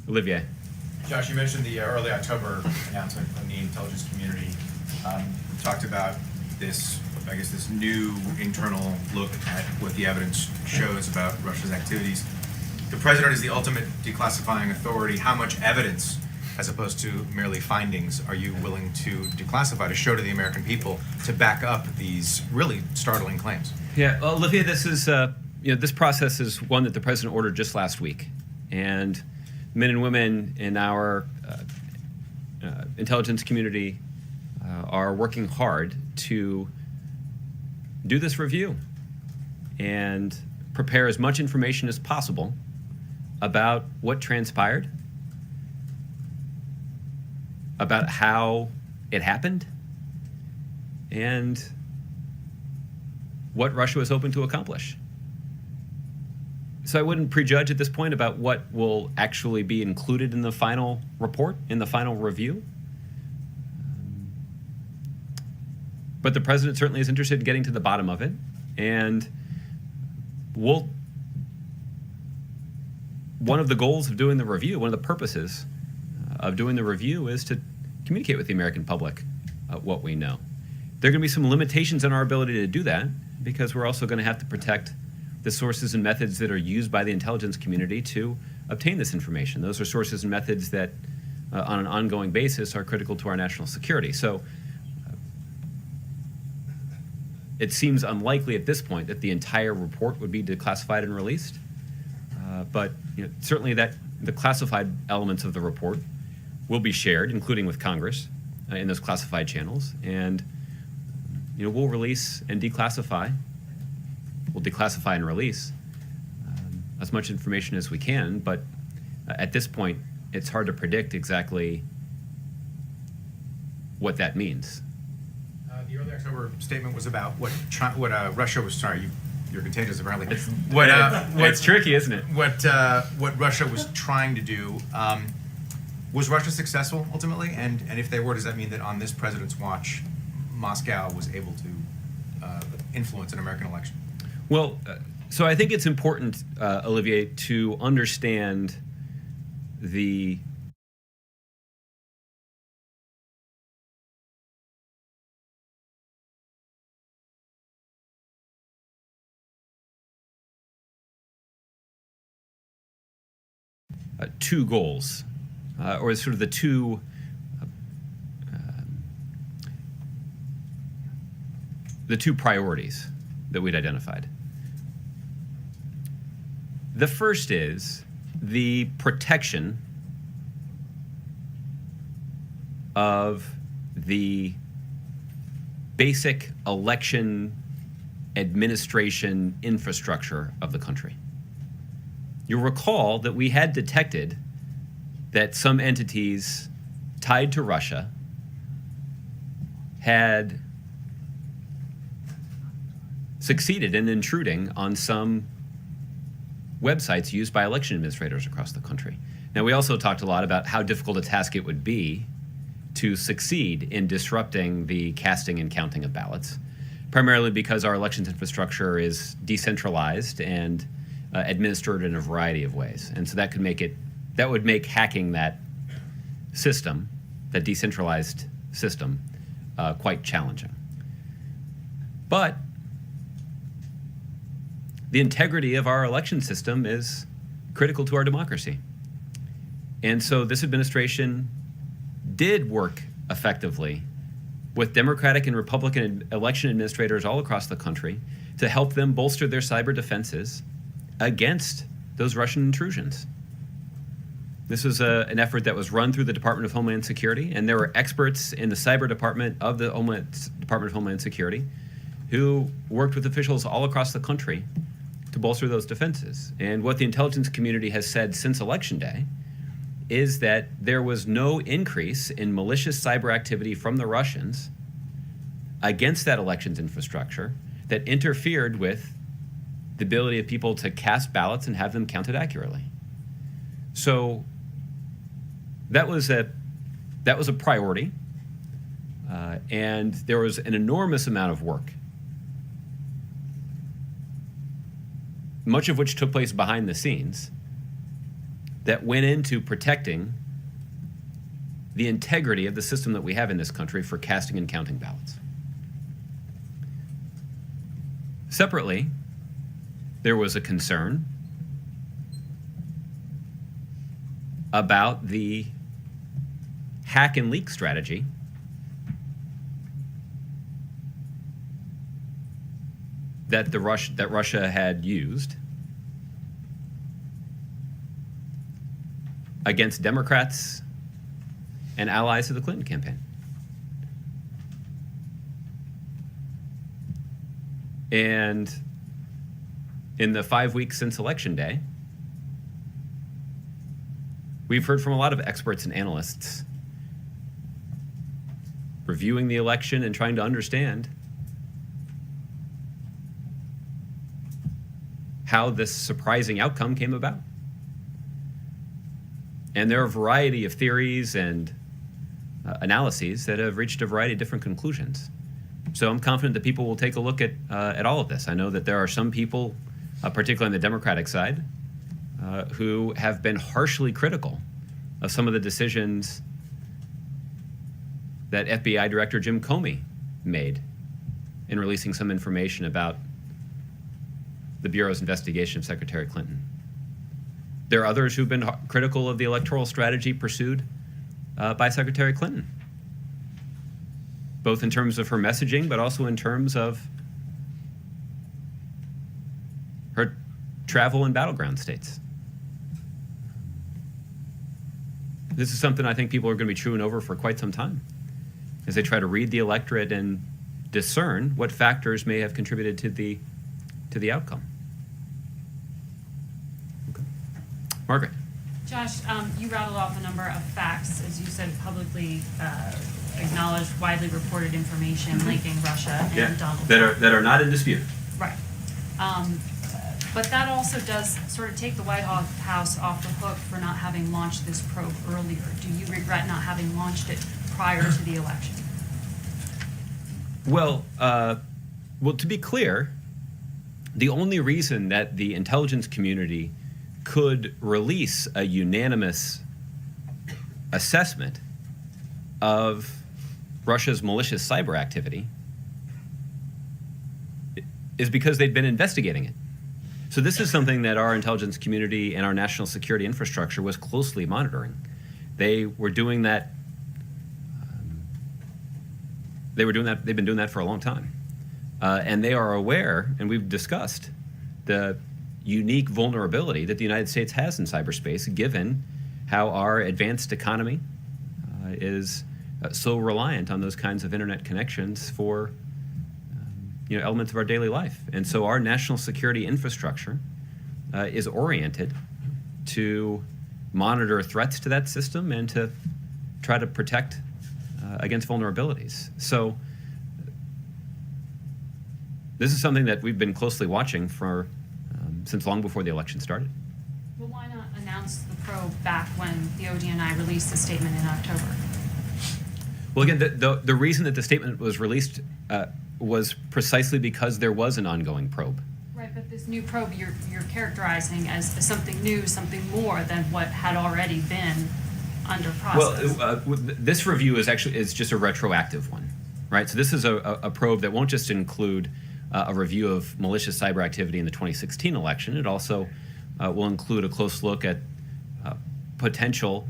Olivier. Josh, you mentioned the early October announcement from the intelligence community. We talked about this, I guess, this new internal look at what the evidence shows about Russia's activities. The president is the ultimate declassifying authority. How much evidence, as opposed to merely findings, are you willing to declassify to show to the American people to back up these really startling claims? Yeah, well, Olivia, this is this process is one that the president ordered just last week, and men and women in our intelligence community are working hard to do this review and prepare as much information as possible about what transpired, about how it happened, and what Russia was hoping to accomplish. So I wouldn't prejudge at this point about what will actually be included in the final report, in the final review. But the president certainly is interested in getting to the bottom of it. And one of the goals of doing the review, one of the purposes of doing the review is to communicate with the American public what we know. There are going to be some limitations on our ability to do that because we're also going to have to protect the sources and methods that are used by the intelligence community to obtain this information. Those are sources and methods that, on an ongoing basis, are critical to our national security. So it seems unlikely at this point that the entire report would be declassified and released. But certainly that the classified elements of the report will be shared, including with Congress, in those classified channels. And we'll release and declassify. We'll declassify and release as much information as we can, but at this point, it's hard to predict exactly what that means. The early October statement was about what Russia was. Sorry, you're contagious apparently. It's tricky, isn't it? What Russia was trying to do. Was Russia successful ultimately? And if they were, does that mean that on this president's watch, Moscow was able to influence an American election? Well, so I think it's important, Olivier, to understand the two goals, or sort of the two priorities that we'd identified. The first is the protection of the basic election administration infrastructure of the country. You'll recall that we had detected that some entities tied to Russia had succeeded in intruding on some websites used by election administrators across the country. Now, we also talked a lot about how difficult a task it would be to succeed in disrupting the casting and counting of ballots, primarily because our elections infrastructure is decentralized and administered in a variety of ways. And so that would make hacking that system, that decentralized system, quite challenging. But the integrity of our election system is critical to our democracy. And so this administration did work effectively with Democratic and Republican election administrators all across the country to help them bolster their cyber defenses against those Russian intrusions. This was an effort that was run through the Department of Homeland Security, and there were experts in the cyber department of the Department of Homeland Security who worked with officials all across the country to bolster those defenses. And what the intelligence community has said since Election Day is that there was no increase in malicious cyber activity from the Russians against that elections infrastructure that interfered with the ability of people to cast ballots and have them counted accurately. So that was a priority, and there was an enormous amount of work, much of which took place behind the scenes, that went into protecting the integrity of the system that we have in this country for casting and counting ballots. Separately, there was a concern about the hack and leak strategy that Russia had used against Democrats and allies of the Clinton campaign. And in the 5 weeks since Election Day, we've heard from a lot of experts and analysts reviewing the election and trying to understand how this surprising outcome came about. And there are a variety of theories and analyses that have reached a variety of different conclusions. So I'm confident that people will take a look at all of this. I know that there are some people, particularly on the Democratic side, who have been harshly critical of some of the decisions that FBI Director Jim Comey made in releasing some information about the Bureau's investigation of Secretary Clinton. There are others who've been critical of the electoral strategy pursued by Secretary Clinton, both in terms of her messaging, but also in terms of her travel in battleground states. This is something I think people are going to be chewing over for quite some time as they try to read the electorate and discern what factors may have contributed to the outcome. Okay. Margaret. Josh, you rattled off a number of facts, as you said, publicly acknowledged, widely reported information linking Russia and Donald Trump. That are not in dispute. Right. But that also does sort of take the White House off the hook for not having launched this probe earlier. Do you regret not having launched it prior to the election? Well, to be clear, the only reason that the intelligence community could release a unanimous assessment of Russia's malicious cyber activity is because they'd been investigating it. So this is something that our intelligence community and our national security infrastructure was closely monitoring. They were doing that. They've been doing that for a long time. And they are aware, and we've discussed, the unique vulnerability that the United States has in cyberspace, given how our advanced economy is so reliant on those kinds of internet connections for elements of our daily life. And so our national security infrastructure is oriented to monitor threats to that system and to try to protect against vulnerabilities. So this is something that we've been closely watching for since long before the election started. Well, why not announce the probe back when the ODNI released the statement in October? Well, again, the reason that the statement was released was precisely because there was an ongoing probe. Right, but this new probe you're characterizing as something new, something more than what had already been under process. Well, this review is just a retroactive one, right? So this is a probe that won't just include a review of malicious cyber activity in the 2016 election. It also will include a close look at potential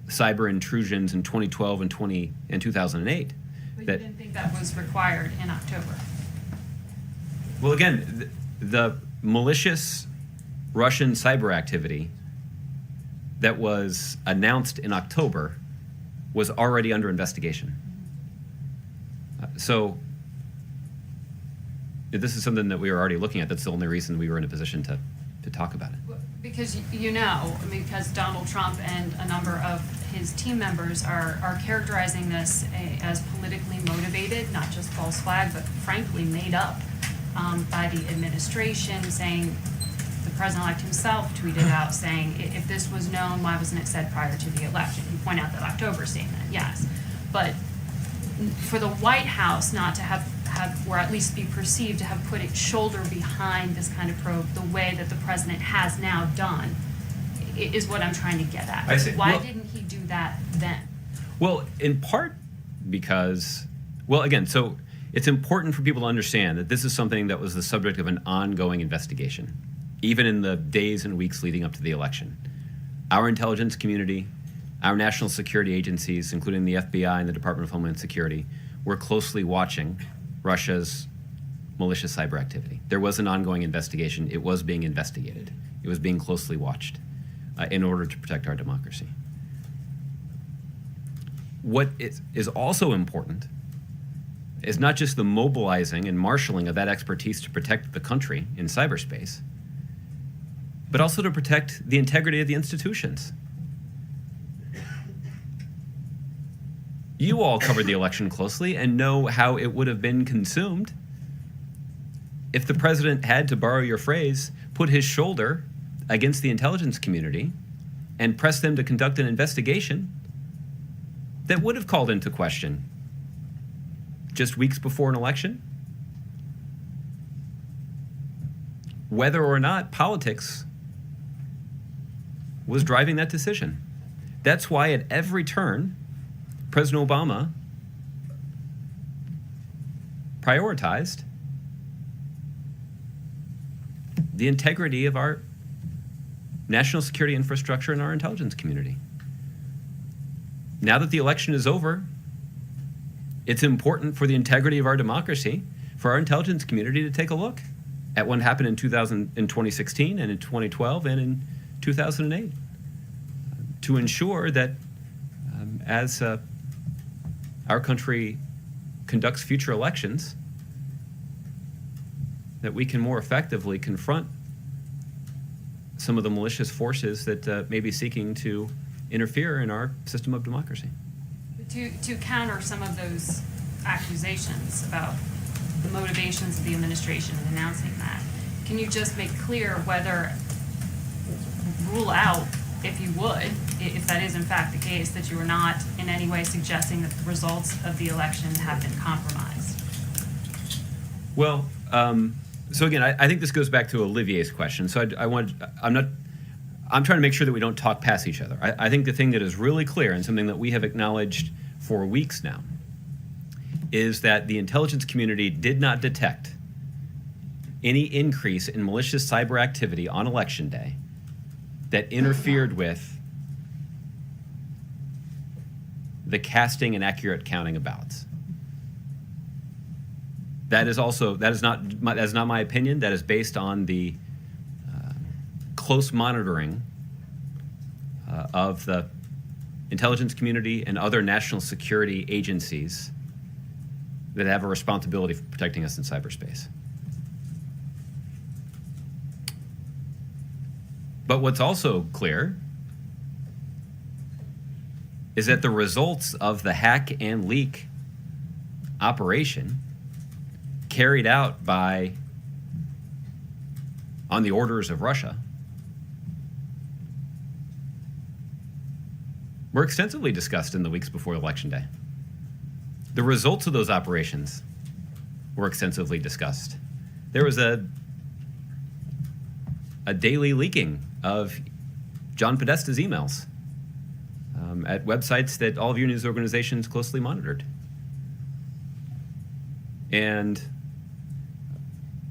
cyber intrusions in 2012 and 2008. But you didn't think that was required in October? Well, again, the malicious Russian cyber activity that was announced in October was already under investigation. So this is something that we were already looking at. That's the only reason we were in a position to talk about it. Because because Donald Trump and a number of his team members are characterizing this as politically motivated, not just false flag, but frankly made up by the administration, saying the president-elect himself tweeted out saying, if this was known, why wasn't it said prior to the election? You point out that October statement, yes. But for the White House not to have, or at least be perceived to have put its shoulder behind this kind of probe the way that the president has now done is what I'm trying to get at. I see. Why Well- didn't he do that then? Well, in part because, well, again, so it's important for people to understand that this is something that was the subject of an ongoing investigation, even in the days and weeks leading up to the election. Our intelligence community, our national security agencies, including the FBI and the Department of Homeland Security, were closely watching Russia's malicious cyber activity. There was an ongoing investigation. It was being investigated. It was being closely watched in order to protect our democracy. What is also important is not just the mobilizing and marshaling of that expertise to protect the country in cyberspace, but also to protect the integrity of the institutions. You all covered the election closely and know how it would have been consumed if the president had, to borrow your phrase, put his shoulder against the intelligence community and press them to conduct an investigation that would have called into question just weeks before an election whether or not politics was driving that decision. That's why at every turn, President Obama prioritized the integrity of our national security infrastructure and our intelligence community. Now that the election is over, it's important for the integrity of our democracy, for our intelligence community to take a look at what happened in 2016 and in 2012 and in 2008 to ensure that as our country conducts future elections, that we can more effectively confront some of the malicious forces that may be seeking to interfere in our system of democracy. To counter some of those accusations about the motivations of the administration in announcing that, can you just make clear whether, rule out, if you would, if that is in fact the case, that you are not in any way suggesting that the results of the election have been compromised? Well, so again, I think this goes back to Olivier's question. So I'm trying to make sure that we don't talk past each other. I think the thing that is really clear and something that we have acknowledged for weeks now is that the intelligence community did not detect any increase in malicious cyber activity on election day that interfered with the casting and accurate counting of ballots. That is not my opinion. That is based on the close monitoring of the intelligence community and other national security agencies that have a responsibility for protecting us in cyberspace. But what's also clear is that the results of the hack and leak operation carried out on the orders of Russia were extensively discussed in the weeks before Election Day. The results of those operations were extensively discussed. There was a daily leaking of John Podesta's emails at websites that all of your news organizations closely monitored. And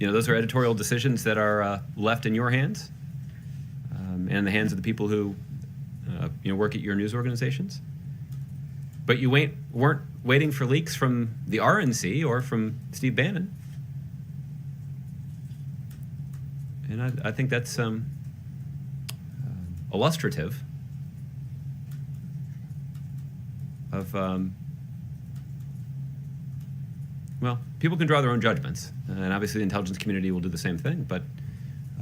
those are editorial decisions that are left in your hands and in the hands of the people who work at your news organizations. But you weren't waiting for leaks from the RNC or from Steve Bannon. And I think that's illustrative of, people can draw their own judgments. And obviously the intelligence community will do the same thing, but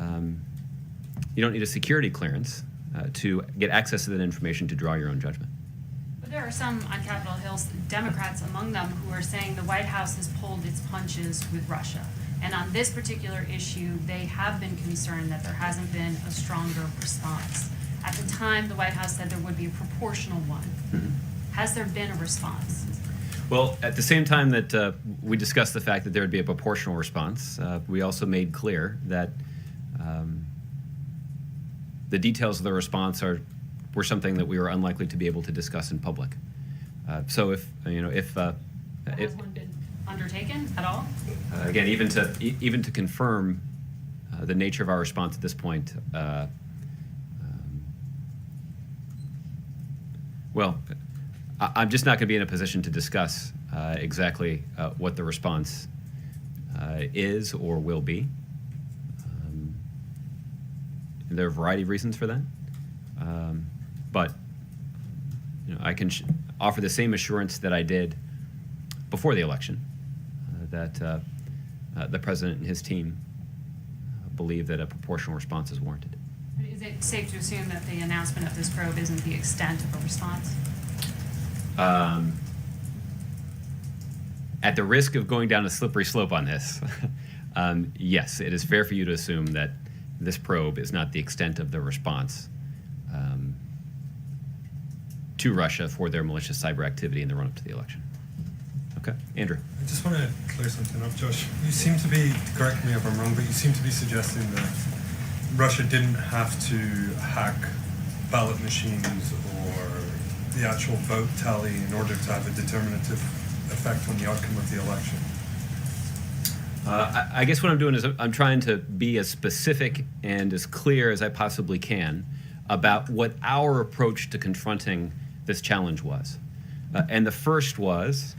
you don't need a security clearance to get access to that information to draw your own judgment. But there are some on Capitol Hill, Democrats among them, who are saying the White House has pulled its punches with Russia. And on this particular issue, they have been concerned that there hasn't been a stronger response. At the time, the White House said there would be a proportional one. Has there been a response? Well, at the same time that we discussed the fact that there would be a proportional response, we also made clear that the details of the response were something that we were unlikely to be able to discuss in public. So if Has one been undertaken at all? again, even to confirm the nature of our response at this point, well, I'm just not going to be in a position to discuss exactly what the response is or will be. There are a variety of reasons for that, but I can offer the same assurance that I did before the election that the president and his team believe that a proportional response is warranted. Is it safe to assume that the announcement of this probe isn't the extent of a response? At the risk of going down a slippery slope on this, yes, it is fair for you to assume that this probe is not the extent of the response to Russia for their malicious cyber activity in the run-up to the election. Okay, Andrew. I just want to clear something up, Josh. You seem to be, correct me if I'm wrong, but you seem to be suggesting that Russia didn't have to hack ballot machines or the actual vote tally in order to have a determinative effect on the outcome of the election. I guess what I'm doing is I'm trying to be as specific and as clear as I possibly can about what our approach to confronting this challenge was. And the first was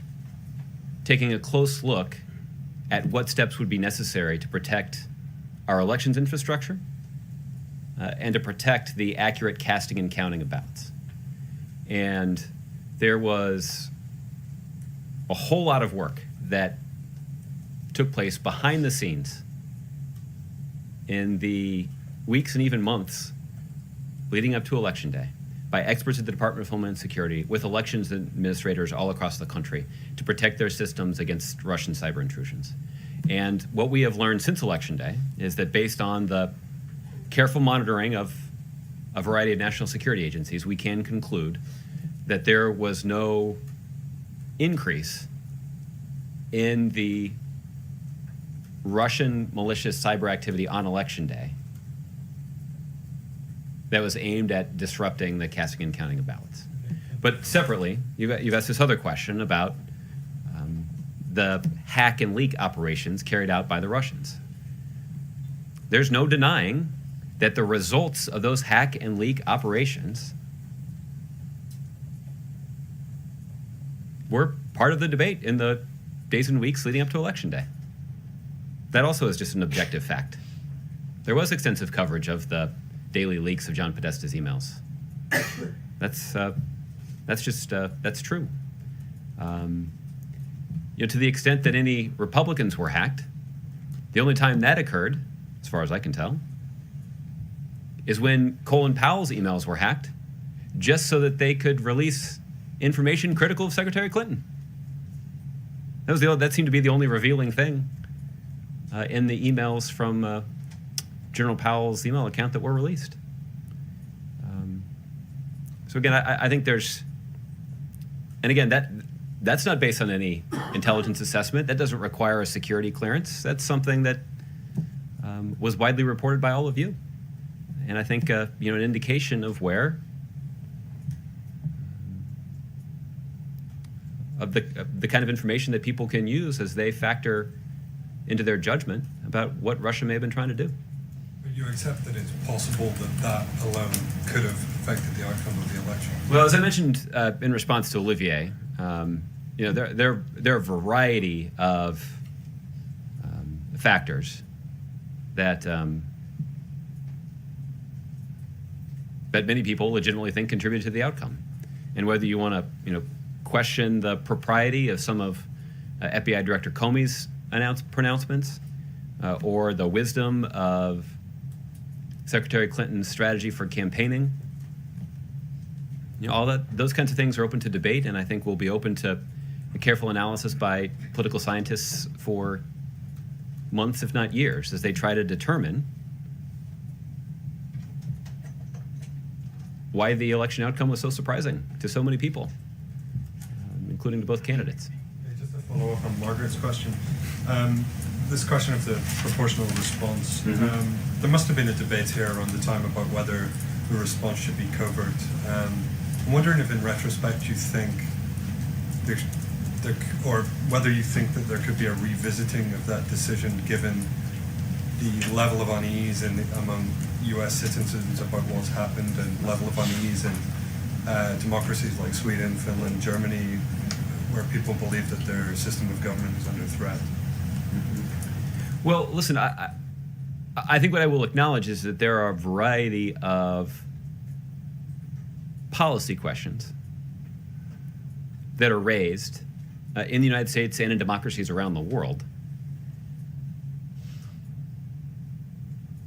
taking a close look at what steps would be necessary to protect our elections infrastructure and to protect the accurate casting and counting of ballots. And there was a whole lot of work that took place behind the scenes in the weeks and even months leading up to Election Day by experts at the Department of Homeland Security with elections administrators all across the country to protect their systems against Russian cyber intrusions. And what we have learned since Election Day is that based on the careful monitoring of a variety of national security agencies, we can conclude that there was no increase in the Russian malicious cyber activity on Election Day that was aimed at disrupting the casting and counting of ballots. But separately, you've asked this other question about the hack and leak operations carried out by the Russians. There's no denying that the results of those hack and leak operations were part of the debate in the days and weeks leading up to Election Day. That also is just an objective fact. There was extensive coverage of the daily leaks of John Podesta's emails. That's true. To the extent that any Republicans were hacked, the only time that occurred, as far as I can tell, is when Colin Powell's emails were hacked, just so that they could release information critical of Secretary Clinton. That seemed to be the only revealing thing in the emails from General Powell's email account that were released. So again, I think there's, and again, that's not based on any intelligence assessment. That doesn't require a security clearance. That's something that was widely reported by all of you. And I think an indication of where of the kind of information that people can use as they factor into their judgment about what Russia may have been trying to do. But you accept that it's possible that alone could have affected the outcome of the election? Well, as I mentioned in response to Olivier, there are a variety of factors that many people legitimately think contributed to the outcome, and whether you want to question the propriety of some of FBI Director Comey's pronouncements or the wisdom of Secretary Clinton's strategy for campaigning, all those kinds of things are open to debate, and I think will be open to a careful analysis by political scientists for months, if not years, as they try to determine why the election outcome was so surprising to so many people, including to both candidates. Just to follow up on Margaret's question, this question of the proportional response, there must have been a debate here around the time about whether the response should be covert. I'm wondering if in retrospect you think or whether you think that there could be a revisiting of that decision given the level of unease among US citizens about what's happened and level of unease in democracies like Sweden, Finland, Germany, where people believe that their system of government is under threat. Well, listen, I think what I will acknowledge is that there are a variety of policy questions that are raised in the United States and in democracies around the world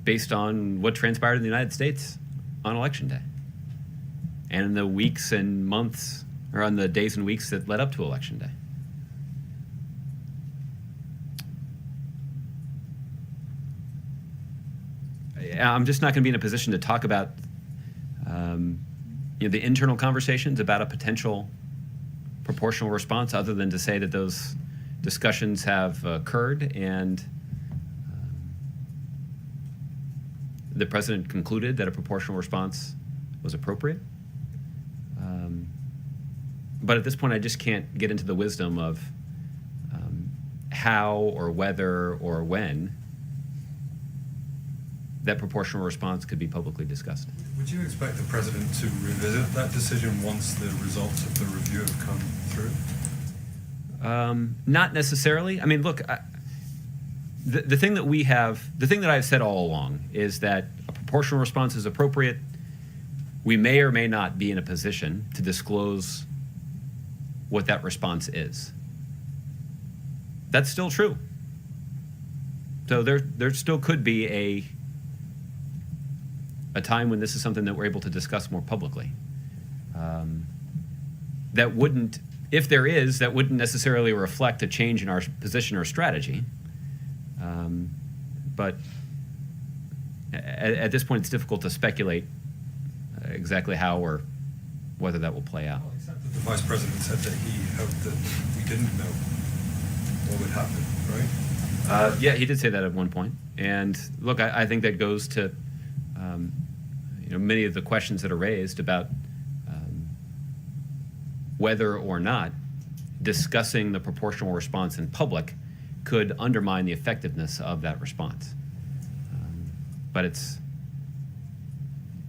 based on what transpired in the United States on Election Day and in the weeks and months, or on the days and weeks that led up to Election Day. I'm just not going to be in a position to talk about the internal conversations about a potential proportional response, other than to say that those discussions have occurred and the president concluded that a proportional response was appropriate. But at this point, I just can't get into the wisdom of how or whether or when that proportional response could be publicly discussed. Would you expect the president to revisit that decision once the results of the review have come through? Not necessarily. I mean, look, the thing that I've said all along is that a proportional response is appropriate. We may or may not be in a position to disclose what that response is. That's still true. So there still could be a time when this is something that we're able to discuss more publicly. That wouldn't, if there is, that wouldn't necessarily reflect a change in our position or strategy. But at this point, it's difficult to speculate exactly how or whether that will play out. Well, except that the vice president said that he hoped that we didn't know what would happen, right? Yeah, he did say that at one point. And look, I think that goes to many of the questions that are raised about whether or not discussing the proportional response in public could undermine the effectiveness of that response. But it's,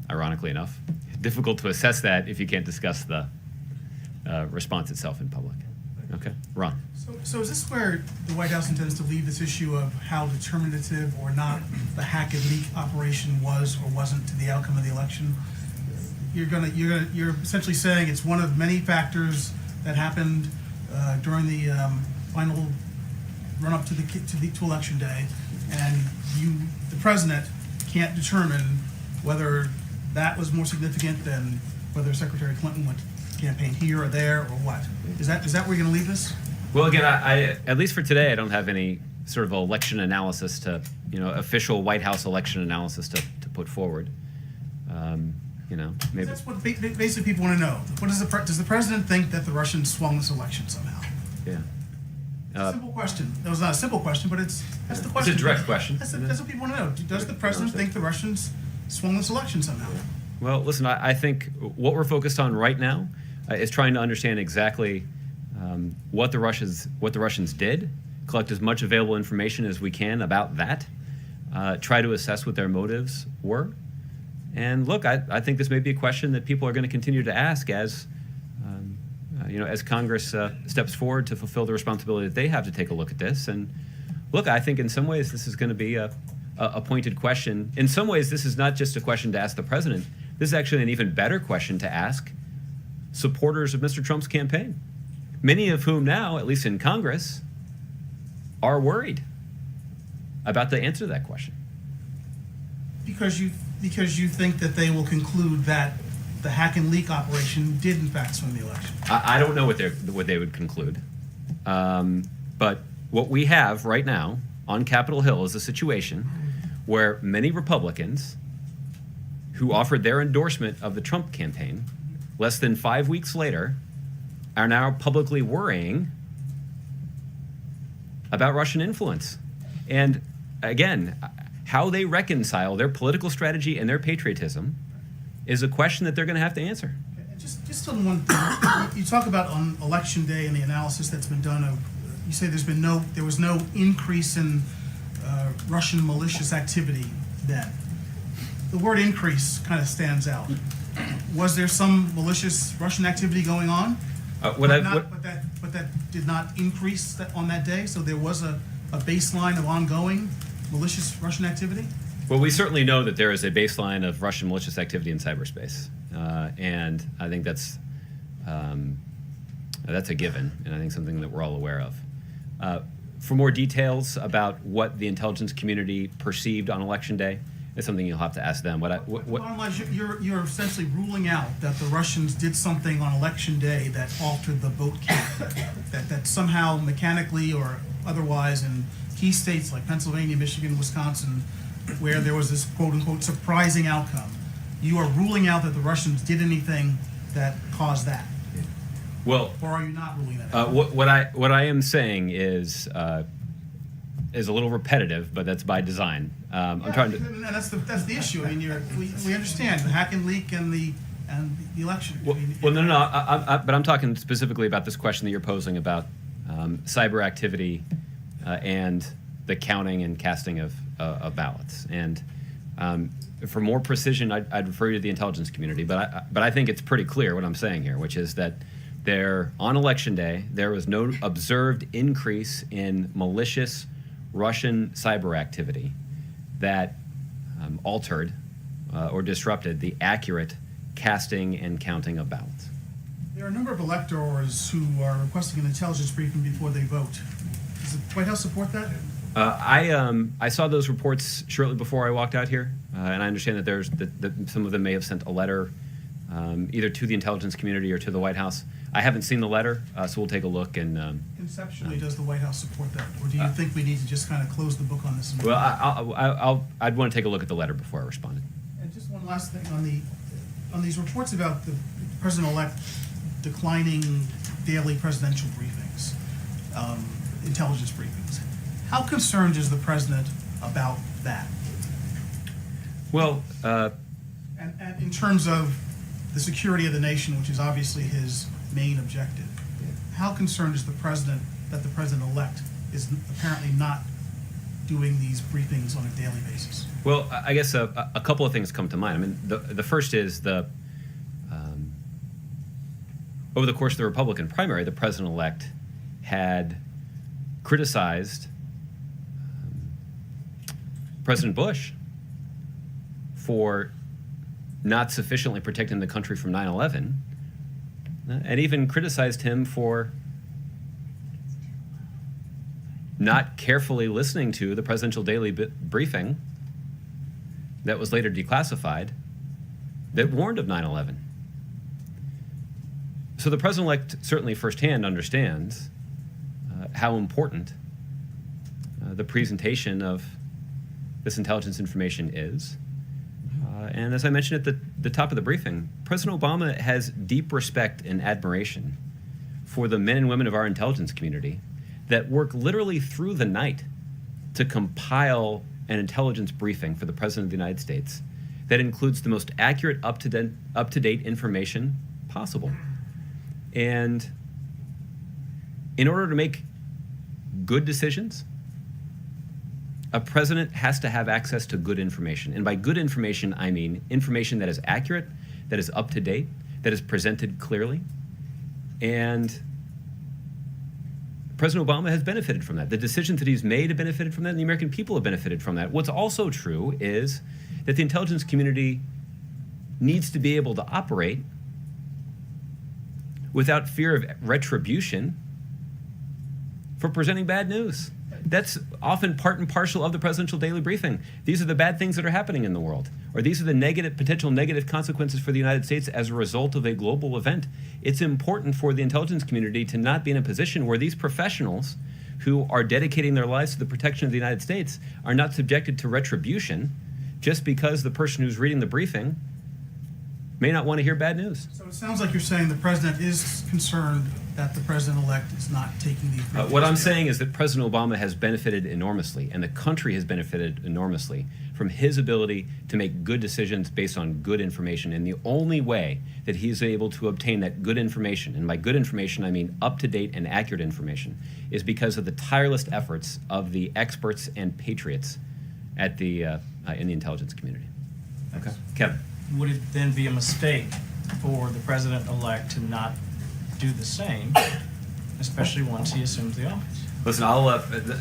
ironically enough, difficult to assess that if you can't discuss the response itself in public. Okay, Ron. So is this where the White House intends to leave this issue of how determinative or not the hack and leak operation was or wasn't to the outcome of the election? You're essentially saying it's one of many factors that happened during the final run up to election day, and the president, can't determine whether that was more significant than whether Secretary Clinton went campaign here or there or what. Is that where you're going to leave this? Well, again, I at least for today, I don't have any sort of election analysis official White House election analysis to put forward. Maybe That's what basically people want to know. Does the president think that the Russians swung this election somehow? Yeah. It's a simple question. That was not a simple question, but that's the question. It's a direct question. That's what people want to know. Does the president think the Russians swung this election somehow? Well, listen, I think what we're focused on right now is trying to understand exactly what the Russians did, collect as much available information as we can about that, try to assess what their motives were. And look, I think this may be a question that people are going to continue to ask as Congress steps forward to fulfill the responsibility that they have to take a look at this. And look, I think in some ways this is going to be a pointed question. In some ways, this is not just a question to ask the president. This is actually an even better question to ask supporters of Mr. Trump's campaign, many of whom now, at least in Congress, are worried about the answer to that question. Because you think that they will conclude that the hack and leak operation did in fact swing the election. I don't know what they would conclude, but what we have right now on Capitol Hill is a situation where many Republicans who offered their endorsement of the Trump campaign less than 5 weeks later are now publicly worrying about Russian influence. And again, how they reconcile their political strategy and their patriotism is a question that they're going to have to answer. Just on one thing, you talk about on election day and the analysis that's been done of, you say there was no increase in Russian malicious activity then. The word increase kind of stands out. Was there some malicious Russian activity going on? But that did not increase on that day, so there was a baseline of ongoing malicious Russian activity? Well, we certainly know that there is a baseline of Russian malicious activity in cyberspace, and I think that's a given, and I think something that we're all aware of. For more details about what the intelligence community perceived on Election Day, it's something you'll have to ask them. Bottom line, you're essentially ruling out that the Russians did something on Election Day that altered the vote count, that somehow mechanically or otherwise in key states like Pennsylvania, Michigan, Wisconsin, where there was this quote-unquote surprising outcome. You are ruling out that the Russians did anything that caused that. Well, or are you not ruling that out? What I am saying is a little repetitive, but that's by design. I'm trying to. And that's the issue. I mean, we understand the hack and leak and the election. Well, no. But I'm talking specifically about this question that you're posing about cyber activity and the counting and casting of ballots. And for more precision, I'd refer you to the intelligence community. But I think it's pretty clear what I'm saying here, which is that on Election Day, there was no observed increase in malicious Russian cyber activity that altered or disrupted the accurate casting and counting of ballots. There are a number of electors who are requesting an intelligence briefing before they vote. Does the White House support that? I saw those reports shortly before I walked out here, and I understand that some of them may have sent a letter either to the intelligence community or to the White House. I haven't seen the letter, so we'll take a look. And conceptually, does the White House support that, or do you think we need to just kind of close the book on this? Well, I'd want to take a look at the letter before I responded. And just one last thing on these reports about the president-elect declining daily presidential briefings, intelligence briefings. How concerned is the president about that? Well, and in terms of the security of the nation, which is obviously his main objective, how concerned is the president that the president-elect is apparently not doing these briefings on a daily basis? Well, I guess a couple of things come to mind. I mean, the first is over the course of the Republican primary, the president-elect had criticized President Bush for not sufficiently protecting the country from 9/11, and even criticized him for not carefully listening to the presidential daily briefing that was later declassified that warned of 9/11. So the president-elect certainly firsthand understands how important the presentation of this intelligence information is. And as I mentioned at the top of the briefing, President Obama has deep respect and admiration for the men and women of our intelligence community that work literally through the night to compile an intelligence briefing for the President of the United States that includes the most accurate, up-to-date information possible. And in order to make good decisions, a president has to have access to good information. And by good information, I mean information that is accurate, that is up to date, that is presented clearly. And President Obama has benefited from that. The decisions that he's made have benefited from that, and the American people have benefited from that. What's also true is that the intelligence community needs to be able to operate without fear of retribution for presenting bad news. that's often part and parcel of the presidential daily briefing. These are the bad things that are happening in the world, or these are the potential negative consequences for the United States as a result of a global event. It's important for the intelligence community to not be in a position where these professionals who are dedicating their lives to the protection of the United States are not subjected to retribution just because the person who's reading the briefing may not want to hear bad news. So it sounds like you're saying the president is concerned that the president-elect is not taking the approach. What I'm saying is that President Obama has benefited enormously, and the country has benefited enormously from his ability to make good decisions based on good information. And the only way that he's able to obtain that good information, and by good information I mean up-to-date and accurate information, is because of the tireless efforts of the experts and patriots at the in the intelligence community. Okay, Kevin. Would it then be a mistake for the president-elect to not do the same, especially once he assumes the office? Listen,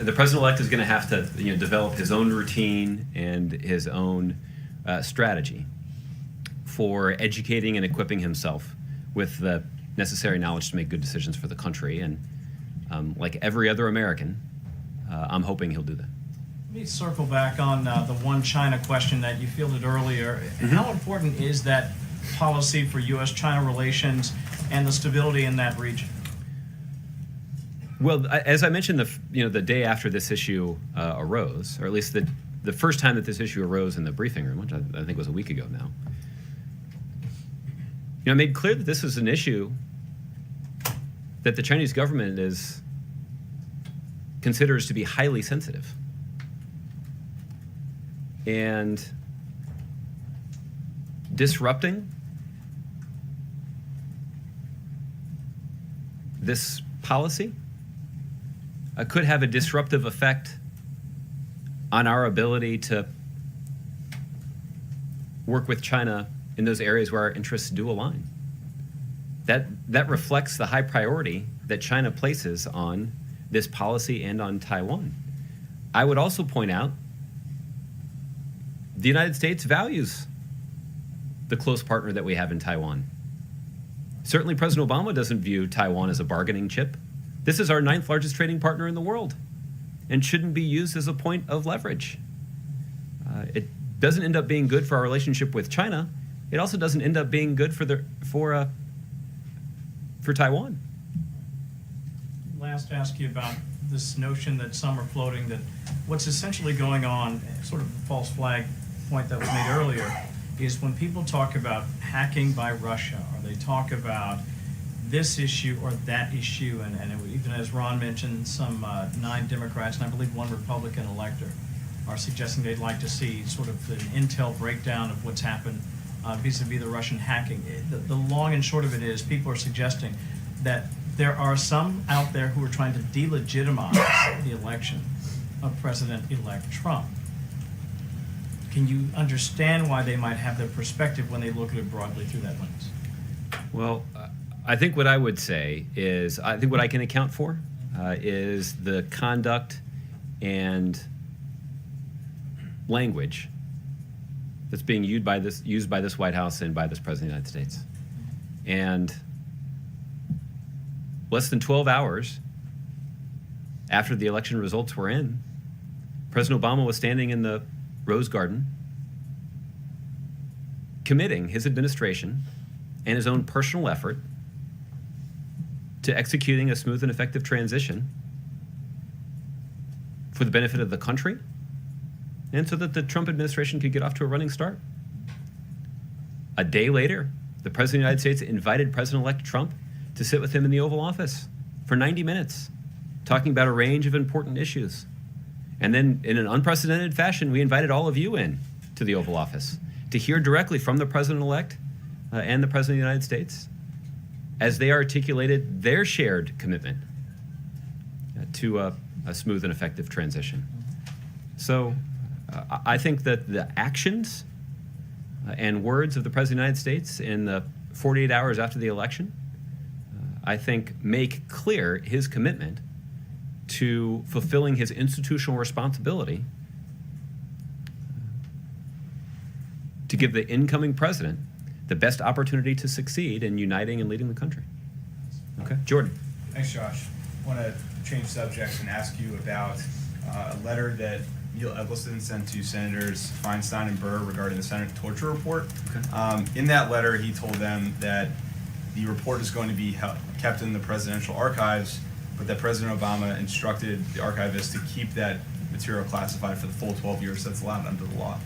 the president-elect is going to have to develop his own routine and his own strategy for educating and equipping himself with the necessary knowledge to make good decisions for the country. And like every other American, I'm hoping he'll do that. Let me circle back on the one China question that you fielded earlier. How important is that policy for U.S.-China relations and the stability in that region? Well, as I mentioned, the day after this issue arose, or at least the first time that this issue arose in the briefing room, which I think was a week ago now, I made clear that this is an issue that the Chinese government considers to be highly sensitive. And disrupting this policy could have a disruptive effect on our ability to work with China in those areas where our interests do align. That reflects the high priority that China places on this policy and on Taiwan. I would also point out the United States values the close partner that we have in Taiwan. Certainly President Obama doesn't view Taiwan as a bargaining chip. This is our 9th largest trading partner in the world and shouldn't be used as a point of leverage. It doesn't end up being good for our relationship with China. It also doesn't end up being good for Taiwan. Last, ask you about this notion that some are floating that what's essentially going on, sort of a false flag point that was made earlier, is when people talk about hacking by Russia, or they talk about this issue or that issue, and even as Ron mentioned, some 9 Democrats and I believe 1 Republican elector are suggesting they'd like to see sort of an intel breakdown of what's happened vis-a-vis the Russian hacking. The long and short of it is people are suggesting that there are some out there who are trying to delegitimize the election of President-elect Trump. Can you understand why they might have their perspective when they look at it broadly through that lens? Well, I think what I would say is, I think what I can account for is the conduct and language that's being used by this White House and by this President of the United States. And less than 12 hours after the election results were in, President Obama was standing in the Rose Garden committing his administration and his own personal effort to executing a smooth and effective transition for the benefit of the country and so that the Trump administration could get off to a running start. A day later, the President of the United States invited President-elect Trump to sit with him in the Oval Office for 90 minutes, talking about a range of important issues. And then in an unprecedented fashion, we invited all of you in to the Oval Office to hear directly from the President-elect and the President of the United States as they articulated their shared commitment to a smooth and effective transition. So I think that the actions and words of the President of the United States in the 48 hours after the election, I think make clear his commitment to fulfilling his institutional responsibility to give the incoming president the best opportunity to succeed in uniting and leading the country. Okay, Jordan. Thanks, Josh. I want to change subjects and ask you about a letter that Neil Egleston sent to Senators Feinstein and Burr regarding the Senate torture report. In that letter, he told them that the report is going to be kept in the presidential archives, but that President Obama instructed the archivist to keep that material classified for the full 12 years that's allowed under the law.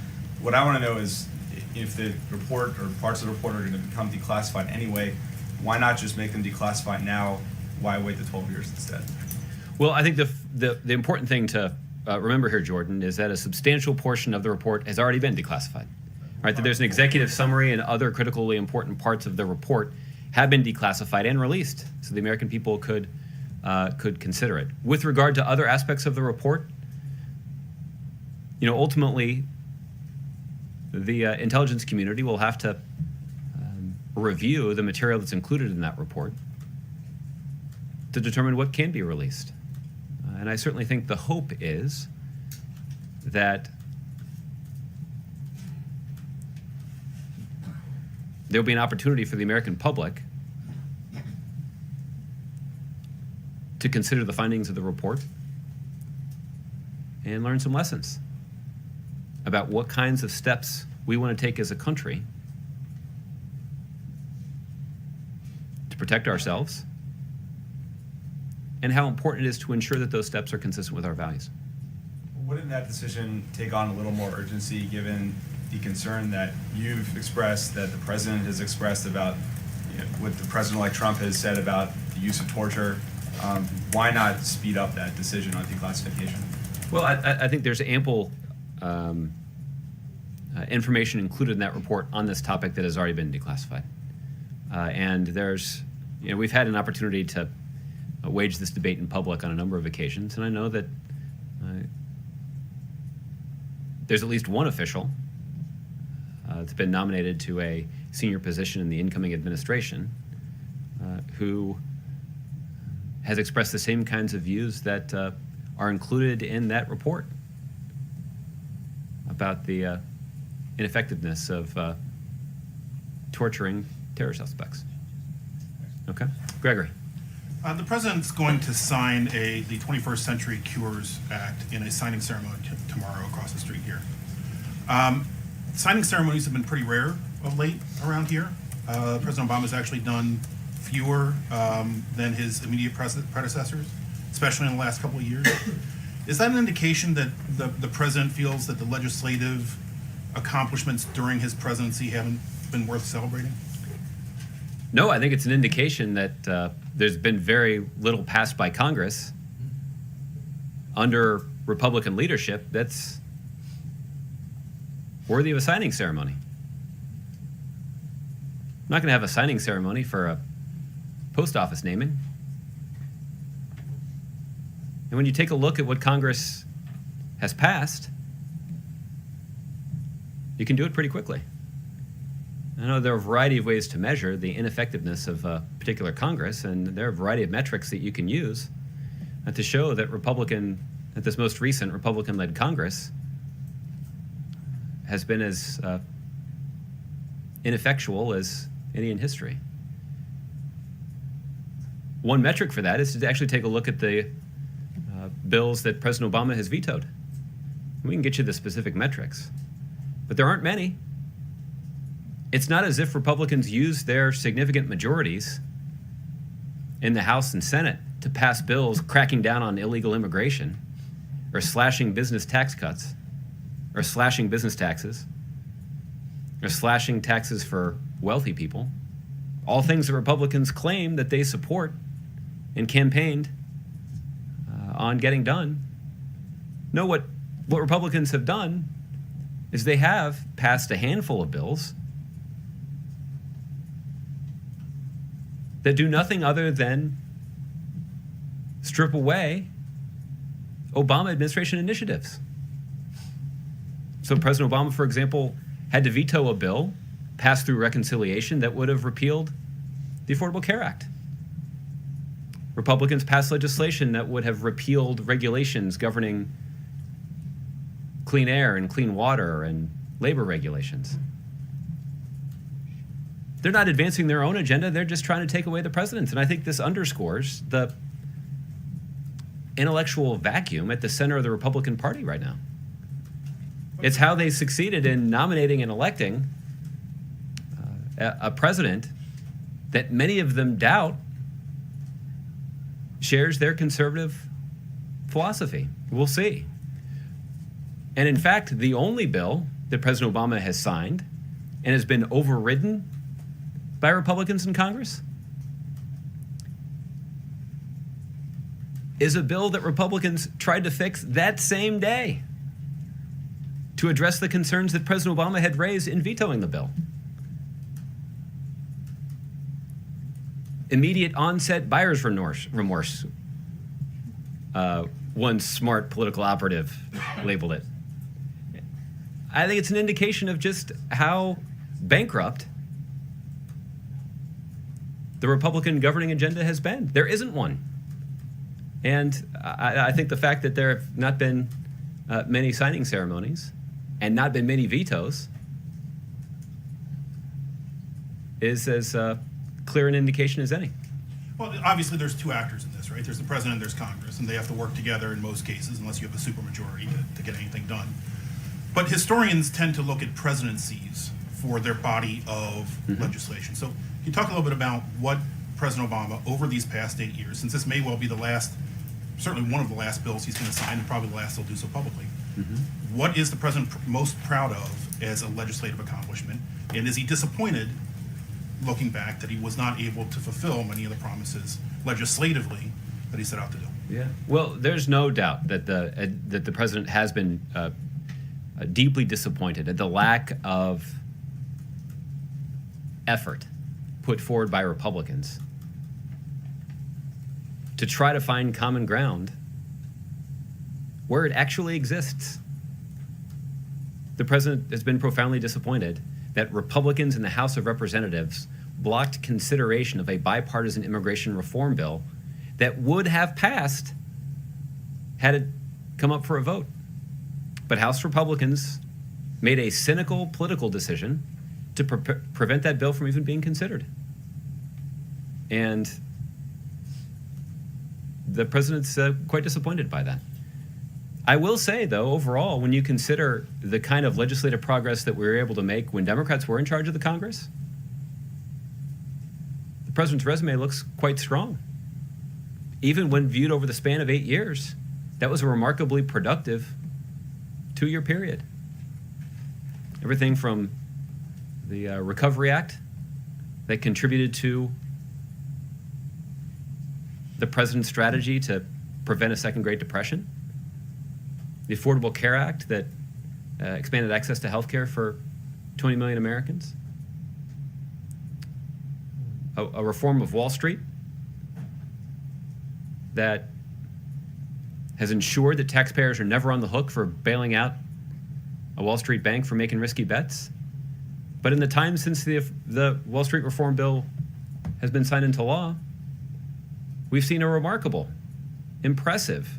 What I want to know is if the report or parts of the report are going to become declassified anyway, why not just make them declassified now? Why wait the 12 years instead? Well, I think the important thing to remember here, Jordan, is that a substantial portion of the report has already been declassified. Right? That there's an executive summary and other critically important parts of the report have been declassified and released, so the American people could consider it. With regard to other aspects of the report, ultimately, the intelligence community will have to review the material that's included in that report to determine what can be released. And I certainly think the hope is that there'll be an opportunity for the American public to consider the findings of the report and learn some lessons about what kinds of steps we want to take as a country to protect ourselves and how important it is to ensure that those steps are consistent with our values. Wouldn't that decision take on a little more urgency given the concern that you've expressed, that the president has expressed about what the president-elect Trump has said about the use of torture? Why not speed up that decision on declassification? Well, I think there's ample information included in that report on this topic that has already been declassified. And there's, we've had an opportunity to wage this debate in public on a number of occasions, and I know that there's at least one official that's been nominated to a senior position in the incoming administration who has expressed the same kinds of views that are included in that report about the ineffectiveness of torturing terror suspects. Okay, Gregory. The president's going to sign the 21st Century Cures Act in a signing ceremony tomorrow across the street here. Signing ceremonies have been pretty rare of late around here. President Obama's actually done fewer than his immediate predecessors, especially in the last couple of years. Is that an indication that the president feels that the legislative accomplishments during his presidency haven't been worth celebrating? No, I think it's an indication that there's been very little passed by Congress under Republican leadership that's worthy of a signing ceremony. I'm not going to have a signing ceremony for a post office naming. And when you take a look at what Congress has passed, you can do it pretty quickly. I know there are a variety of ways to measure the ineffectiveness of a particular Congress, and there are a variety of metrics that you can use to show that this most recent Republican-led Congress has been as ineffectual as any in history. One metric for that is to actually take a look at the bills that President Obama has vetoed. We can get you the specific metrics, but there aren't many. It's not as if Republicans use their significant majorities in the House and Senate to pass bills cracking down on illegal immigration or slashing business tax cuts or slashing business taxes or slashing taxes for wealthy people. All things that Republicans claim that they support and campaigned on getting done. No, what Republicans have done is they have passed a handful of bills that do nothing other than strip away Obama administration initiatives. So President Obama, for example, had to veto a bill passed through reconciliation that would have repealed the Affordable Care Act. Republicans passed legislation that would have repealed regulations governing clean air and clean water and labor regulations. They're not advancing their own agenda, they're just trying to take away the president's. And I think this underscores the intellectual vacuum at the center of the Republican Party right now. It's how they succeeded in nominating and electing a president that many of them doubt shares their conservative philosophy. We'll see. And in fact, the only bill that President Obama has signed and has been overridden by Republicans in Congress is a bill that Republicans tried to fix that same day to address the concerns that President Obama had raised in vetoing the bill. Immediate onset buyer's remorse. One smart political operative labeled it. I think it's an indication of just how bankrupt the Republican governing agenda has been. There isn't one. And I think the fact that there have not been many signing ceremonies and not been many vetoes is as clear an indication as any. Well, obviously, there's two actors in this, right? There's the president, there's Congress, and they have to work together in most cases, unless you have a supermajority to get anything done. But historians tend to look at presidencies for their body of legislation. So, can you talk a little bit about what President Obama, over these past 8 years, since this may well be the last, certainly one of the last bills he's going to sign, and probably the last he'll do so publicly. What is the president most proud of as a legislative accomplishment? And is he disappointed, looking back, that he was not able to fulfill many of the promises legislatively that he set out to do? Yeah. Well, there's no doubt that the president has been deeply disappointed at the lack of effort put forward by Republicans to try to find common ground where it actually exists. The president has been profoundly disappointed that Republicans in the House of Representatives blocked consideration of a bipartisan immigration reform bill that would have passed had it come up for a vote. But House Republicans made a cynical political decision to prevent that bill from even being considered. And the president's quite disappointed by that. I will say, though, overall, when you consider the kind of legislative progress that we were able to make when Democrats were in charge of the Congress, the president's resume looks quite strong. Even when viewed over the span of 8 years, that was a remarkably productive 2-year period. Everything from the Recovery Act that contributed to the president's strategy to prevent a second Great Depression, the Affordable Care Act that expanded access to health care for 20 million Americans, a reform of Wall Street that has ensured that taxpayers are never on the hook for bailing out a Wall Street bank for making risky bets. But in the time since the Wall Street reform bill has been signed into law, we've seen a remarkable, impressive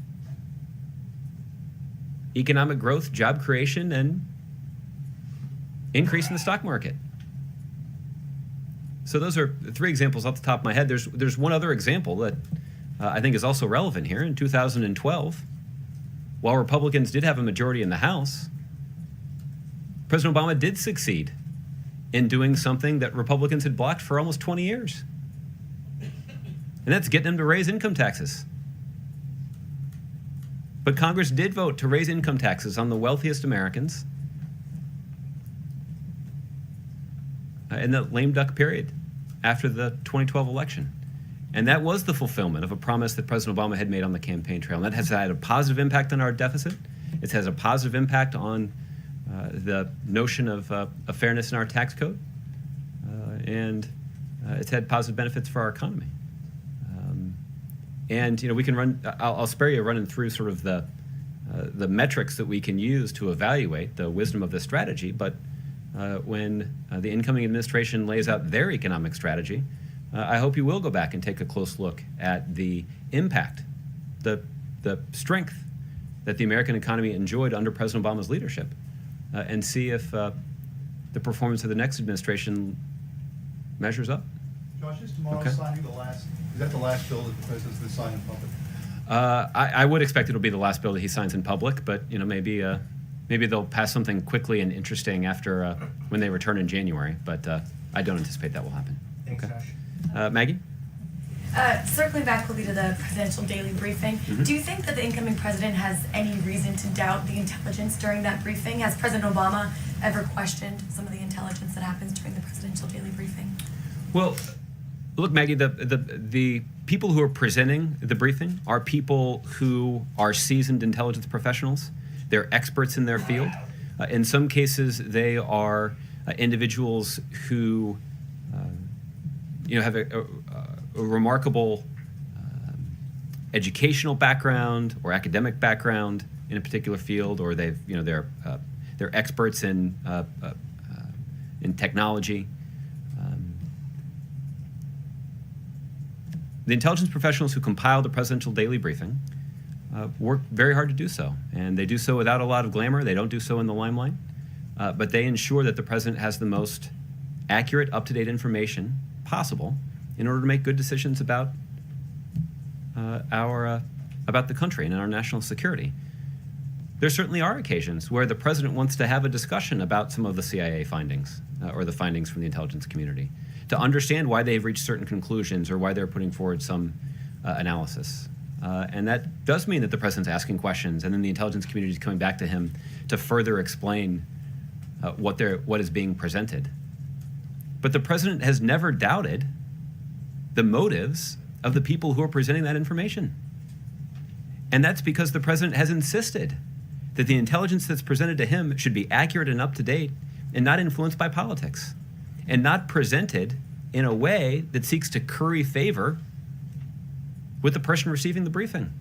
economic growth, job creation, and increase in the stock market. So those are 3 examples off the top of my head. There's one other example that I think is also relevant here. In 2012, while Republicans did have a majority in the House, President Obama did succeed in doing something that Republicans had blocked for almost 20 years. And that's getting them to raise income taxes. But Congress did vote to raise income taxes on the wealthiest Americans in the lame duck period after the 2012 election. And that was the fulfillment of a promise that President Obama had made on the campaign trail. And that has had a positive impact on our deficit. It has a positive impact on the notion of fairness in our tax code. And it's had positive benefits for our economy. And we can run. I'll spare you running through sort of the metrics that we can use to evaluate the wisdom of this strategy. But when the incoming administration lays out their economic strategy, I hope you will go back and take a close look at the impact, the strength that the American economy enjoyed under President Obama's leadership, and see if the performance of the next administration measures up. Josh, is tomorrow signing the last? Is that the last bill that the president's going to sign in public? I would expect it'll be the last bill that he signs in public, but you know, maybe they'll pass something quickly and interesting after when they return in January. But I don't anticipate that will happen. Thanks, Okay. Josh. Maggie? Circling back quickly to the presidential daily briefing, do you think that the incoming president has any reason to doubt the intelligence during that briefing? Has President Obama ever questioned some of the intelligence that happens during the presidential daily briefing? Well, look, Maggie, the people who are presenting the briefing are people who are seasoned intelligence professionals. They're experts in their field. In some cases, they are individuals who have a remarkable educational background or academic background in a particular field, or they're experts in technology. The intelligence professionals who compile the presidential daily briefing work very hard to do so, and they do so without a lot of glamour. They don't do so in the limelight, but they ensure that the president has the most accurate, up-to-date information possible in order to make good decisions about about the country and our national security. There certainly are occasions where the president wants to have a discussion about some of the CIA findings or the findings from the intelligence community to understand why they've reached certain conclusions or why they're putting forward some analysis. And that does mean that the president's asking questions, and then the intelligence community is coming back to him to further explain what is being presented. But the president has never doubted the motives of the people who are presenting that information. And that's because the president has insisted that the intelligence that's presented to him should be accurate and up to date and not influenced by politics, and not presented in a way that seeks to curry favor with the person receiving the briefing.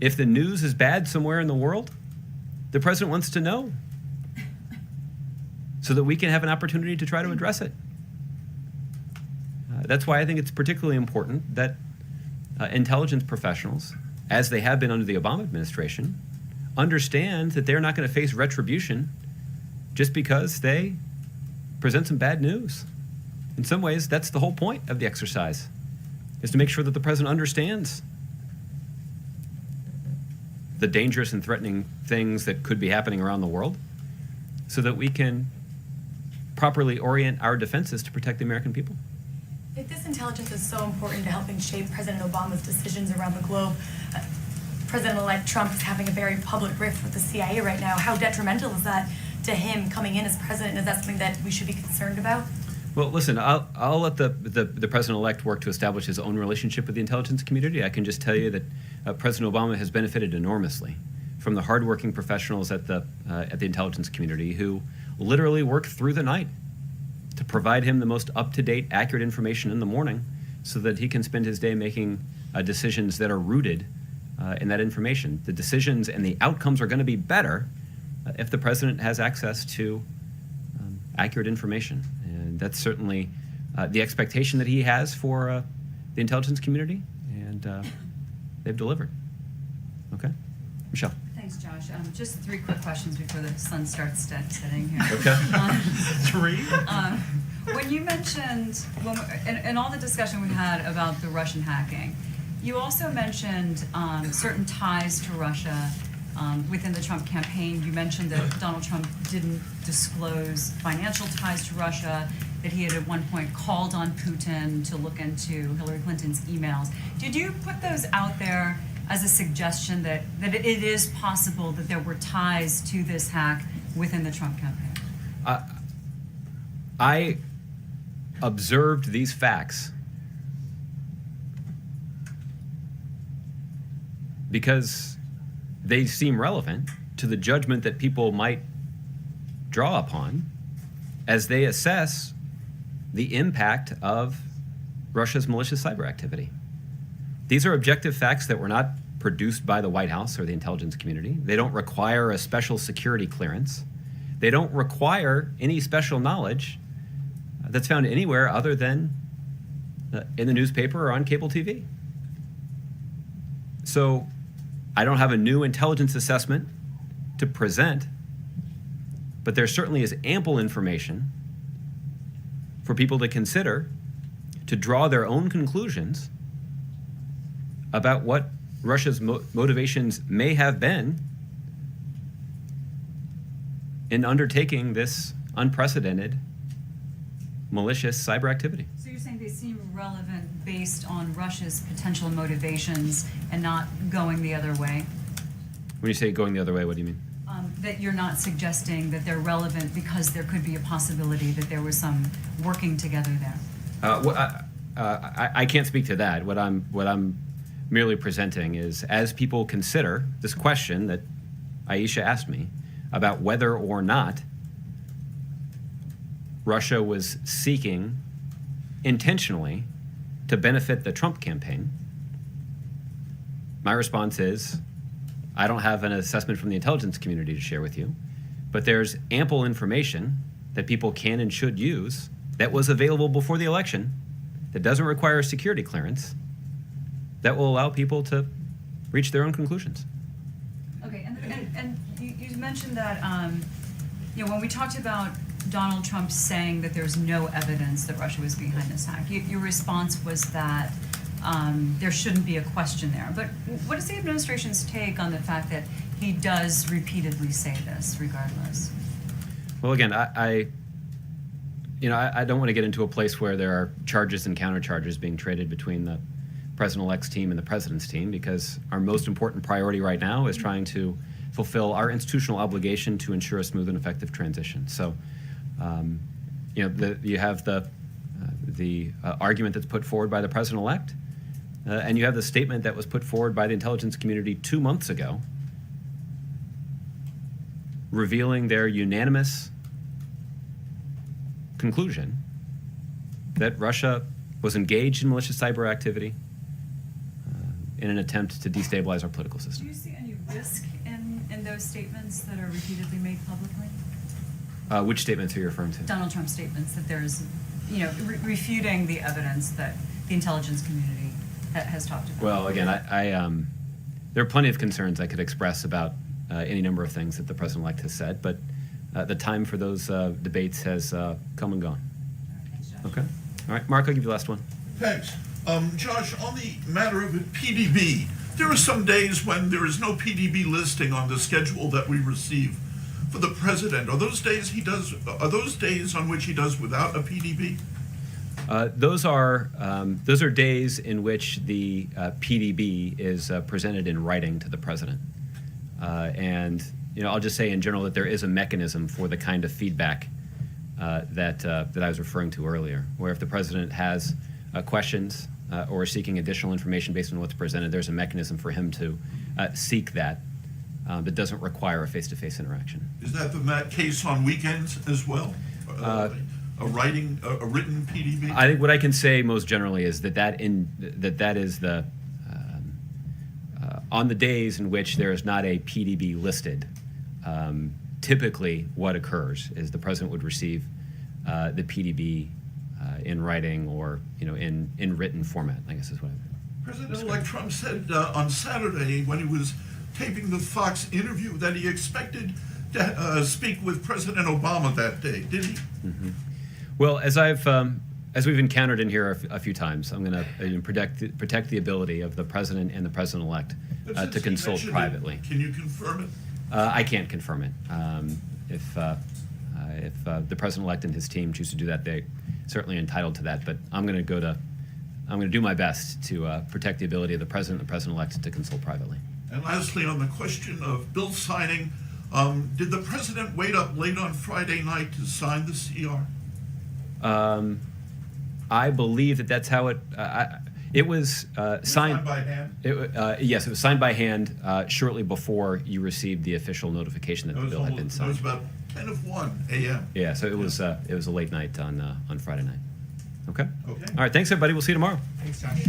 If the news is bad somewhere in the world, the president wants to know so that we can have an opportunity to try to address it. That's why I think it's particularly important that intelligence professionals, as they have been under the Obama administration, understand that they're not going to face retribution just because they present some bad news. In some ways, that's the whole point of the exercise, is to make sure that the president understands the dangerous and threatening things that could be happening around the world so that we can properly orient our defenses to protect the American people. If this intelligence is so important to helping shape President Obama's decisions around the globe, President-elect Trump is having a very public rift with the CIA right now. How detrimental is that to him coming in as president? Is that something that we should be concerned about? Well, listen, I'll let the president-elect work to establish his own relationship with the intelligence community. I can just tell you that President Obama has benefited enormously from the hardworking professionals at the intelligence community who literally work through the night to provide him the most up-to-date, accurate information in the morning so that he can spend his day making decisions that are rooted in that information. The decisions and the outcomes are going to be better if the president has access to accurate information. And that's certainly the expectation that he has for the intelligence community, and they've delivered. Okay? Michelle. Thanks, Josh. Just 3 quick questions before the sun starts setting here. Okay. 3? When you mentioned, in all the discussion we had about the Russian hacking, you also mentioned certain ties to Russia within the Trump campaign. You mentioned that Donald Trump didn't disclose financial ties to Russia, that he had at one point called on Putin to look into Hillary Clinton's emails. Did you put those out there as a suggestion that it is possible that there were ties to this hack within the Trump campaign? I observed these facts because they seem relevant to the judgment that people might draw upon as they assess the impact of Russia's malicious cyber activity. These are objective facts that were not produced by the White House or the intelligence community. They don't require a special security clearance. They don't require any special knowledge that's found anywhere other than in the newspaper or on cable TV. So I don't have a new intelligence assessment to present, but there certainly is ample information for people to consider to draw their own conclusions about what Russia's motivations may have been in undertaking this unprecedented malicious cyber activity. So you're saying they seem relevant based on Russia's potential motivations and not going the other way? When you say going the other way, what do you mean? That you're not suggesting that they're relevant because there could be a possibility that there was some working together there? I can't speak to that. What I'm merely presenting is, as people consider this question that Aisha asked me about whether or not Russia was seeking intentionally to benefit the Trump campaign, my response is, I don't have an assessment from the intelligence community to share with you, but there's ample information that people can and should use that was available before the election that doesn't require security clearance that will allow people to reach their own conclusions. Okay, and you mentioned that, when we talked about Donald Trump saying that there's no evidence that Russia was behind this hack, your response was that there shouldn't be a question there. But what is the administration's take on the fact that he does repeatedly say this regardless? Well, again, I don't want to get into a place where there are charges and countercharges being traded between the President-elect's team and the President's team, because our most important priority right now is trying to fulfill our institutional obligation to ensure a smooth and effective transition. So, you have the argument that's put forward by the President-elect, and you have the statement that was put forward by the intelligence community 2 months ago, revealing their unanimous conclusion that Russia was engaged in malicious cyber activity in an attempt to destabilize our political Do system. you see any risk in those statements that are repeatedly made publicly? Which statements are you referring to? Donald Trump's statements that there's, refuting the evidence that the intelligence community has talked about. Well, again, there are plenty of concerns I could express about any number of things that the President-elect has said, but the time for those debates has come and gone. Okay? All right, Mark, I'll give you the last one. Thanks. Josh, on the matter of PDB, there are some days when there is no PDB listing on the schedule that we receive for the president. Are those days on which he does without a PDB? Those are days in which the PDB is presented in writing to the president. And I'll just say in general that there is a mechanism for the kind of feedback that I was referring to earlier, where if the president has questions or is seeking additional information based on what's presented, there's a mechanism for him to seek that that doesn't require a face-to-face interaction. Is that the case on weekends as well? A written PDB? I think what I can say most generally is that is the on the days in which there is not a PDB listed. Typically, what occurs is the president would receive the PDB in writing or in written format, I guess is what President-elect Trump said on Saturday when he was taping the Fox interview that he expected to speak with President Obama that day. Did he? Mm-hmm. Well, as we've encountered in here a few times, I'm going to protect the ability of the president and the president-elect to consult privately. Can you confirm it? I can't confirm it. If the president-elect and his team choose to do that, they're certainly entitled to that. But I'm going to do my best to protect the ability of the president and the president-elect to consult privately. And lastly, on the question of bill signing, did the president wait up late on Friday night to sign the CR? I believe that's how it was signed by hand. Yes, it was signed by hand shortly before you received the official notification that the bill had been signed. It was about 10:01 a.m. Yeah, so it was a late night on Friday night. Okay. Okay. All right. Thanks, everybody. We'll see you tomorrow. Thanks, Josh.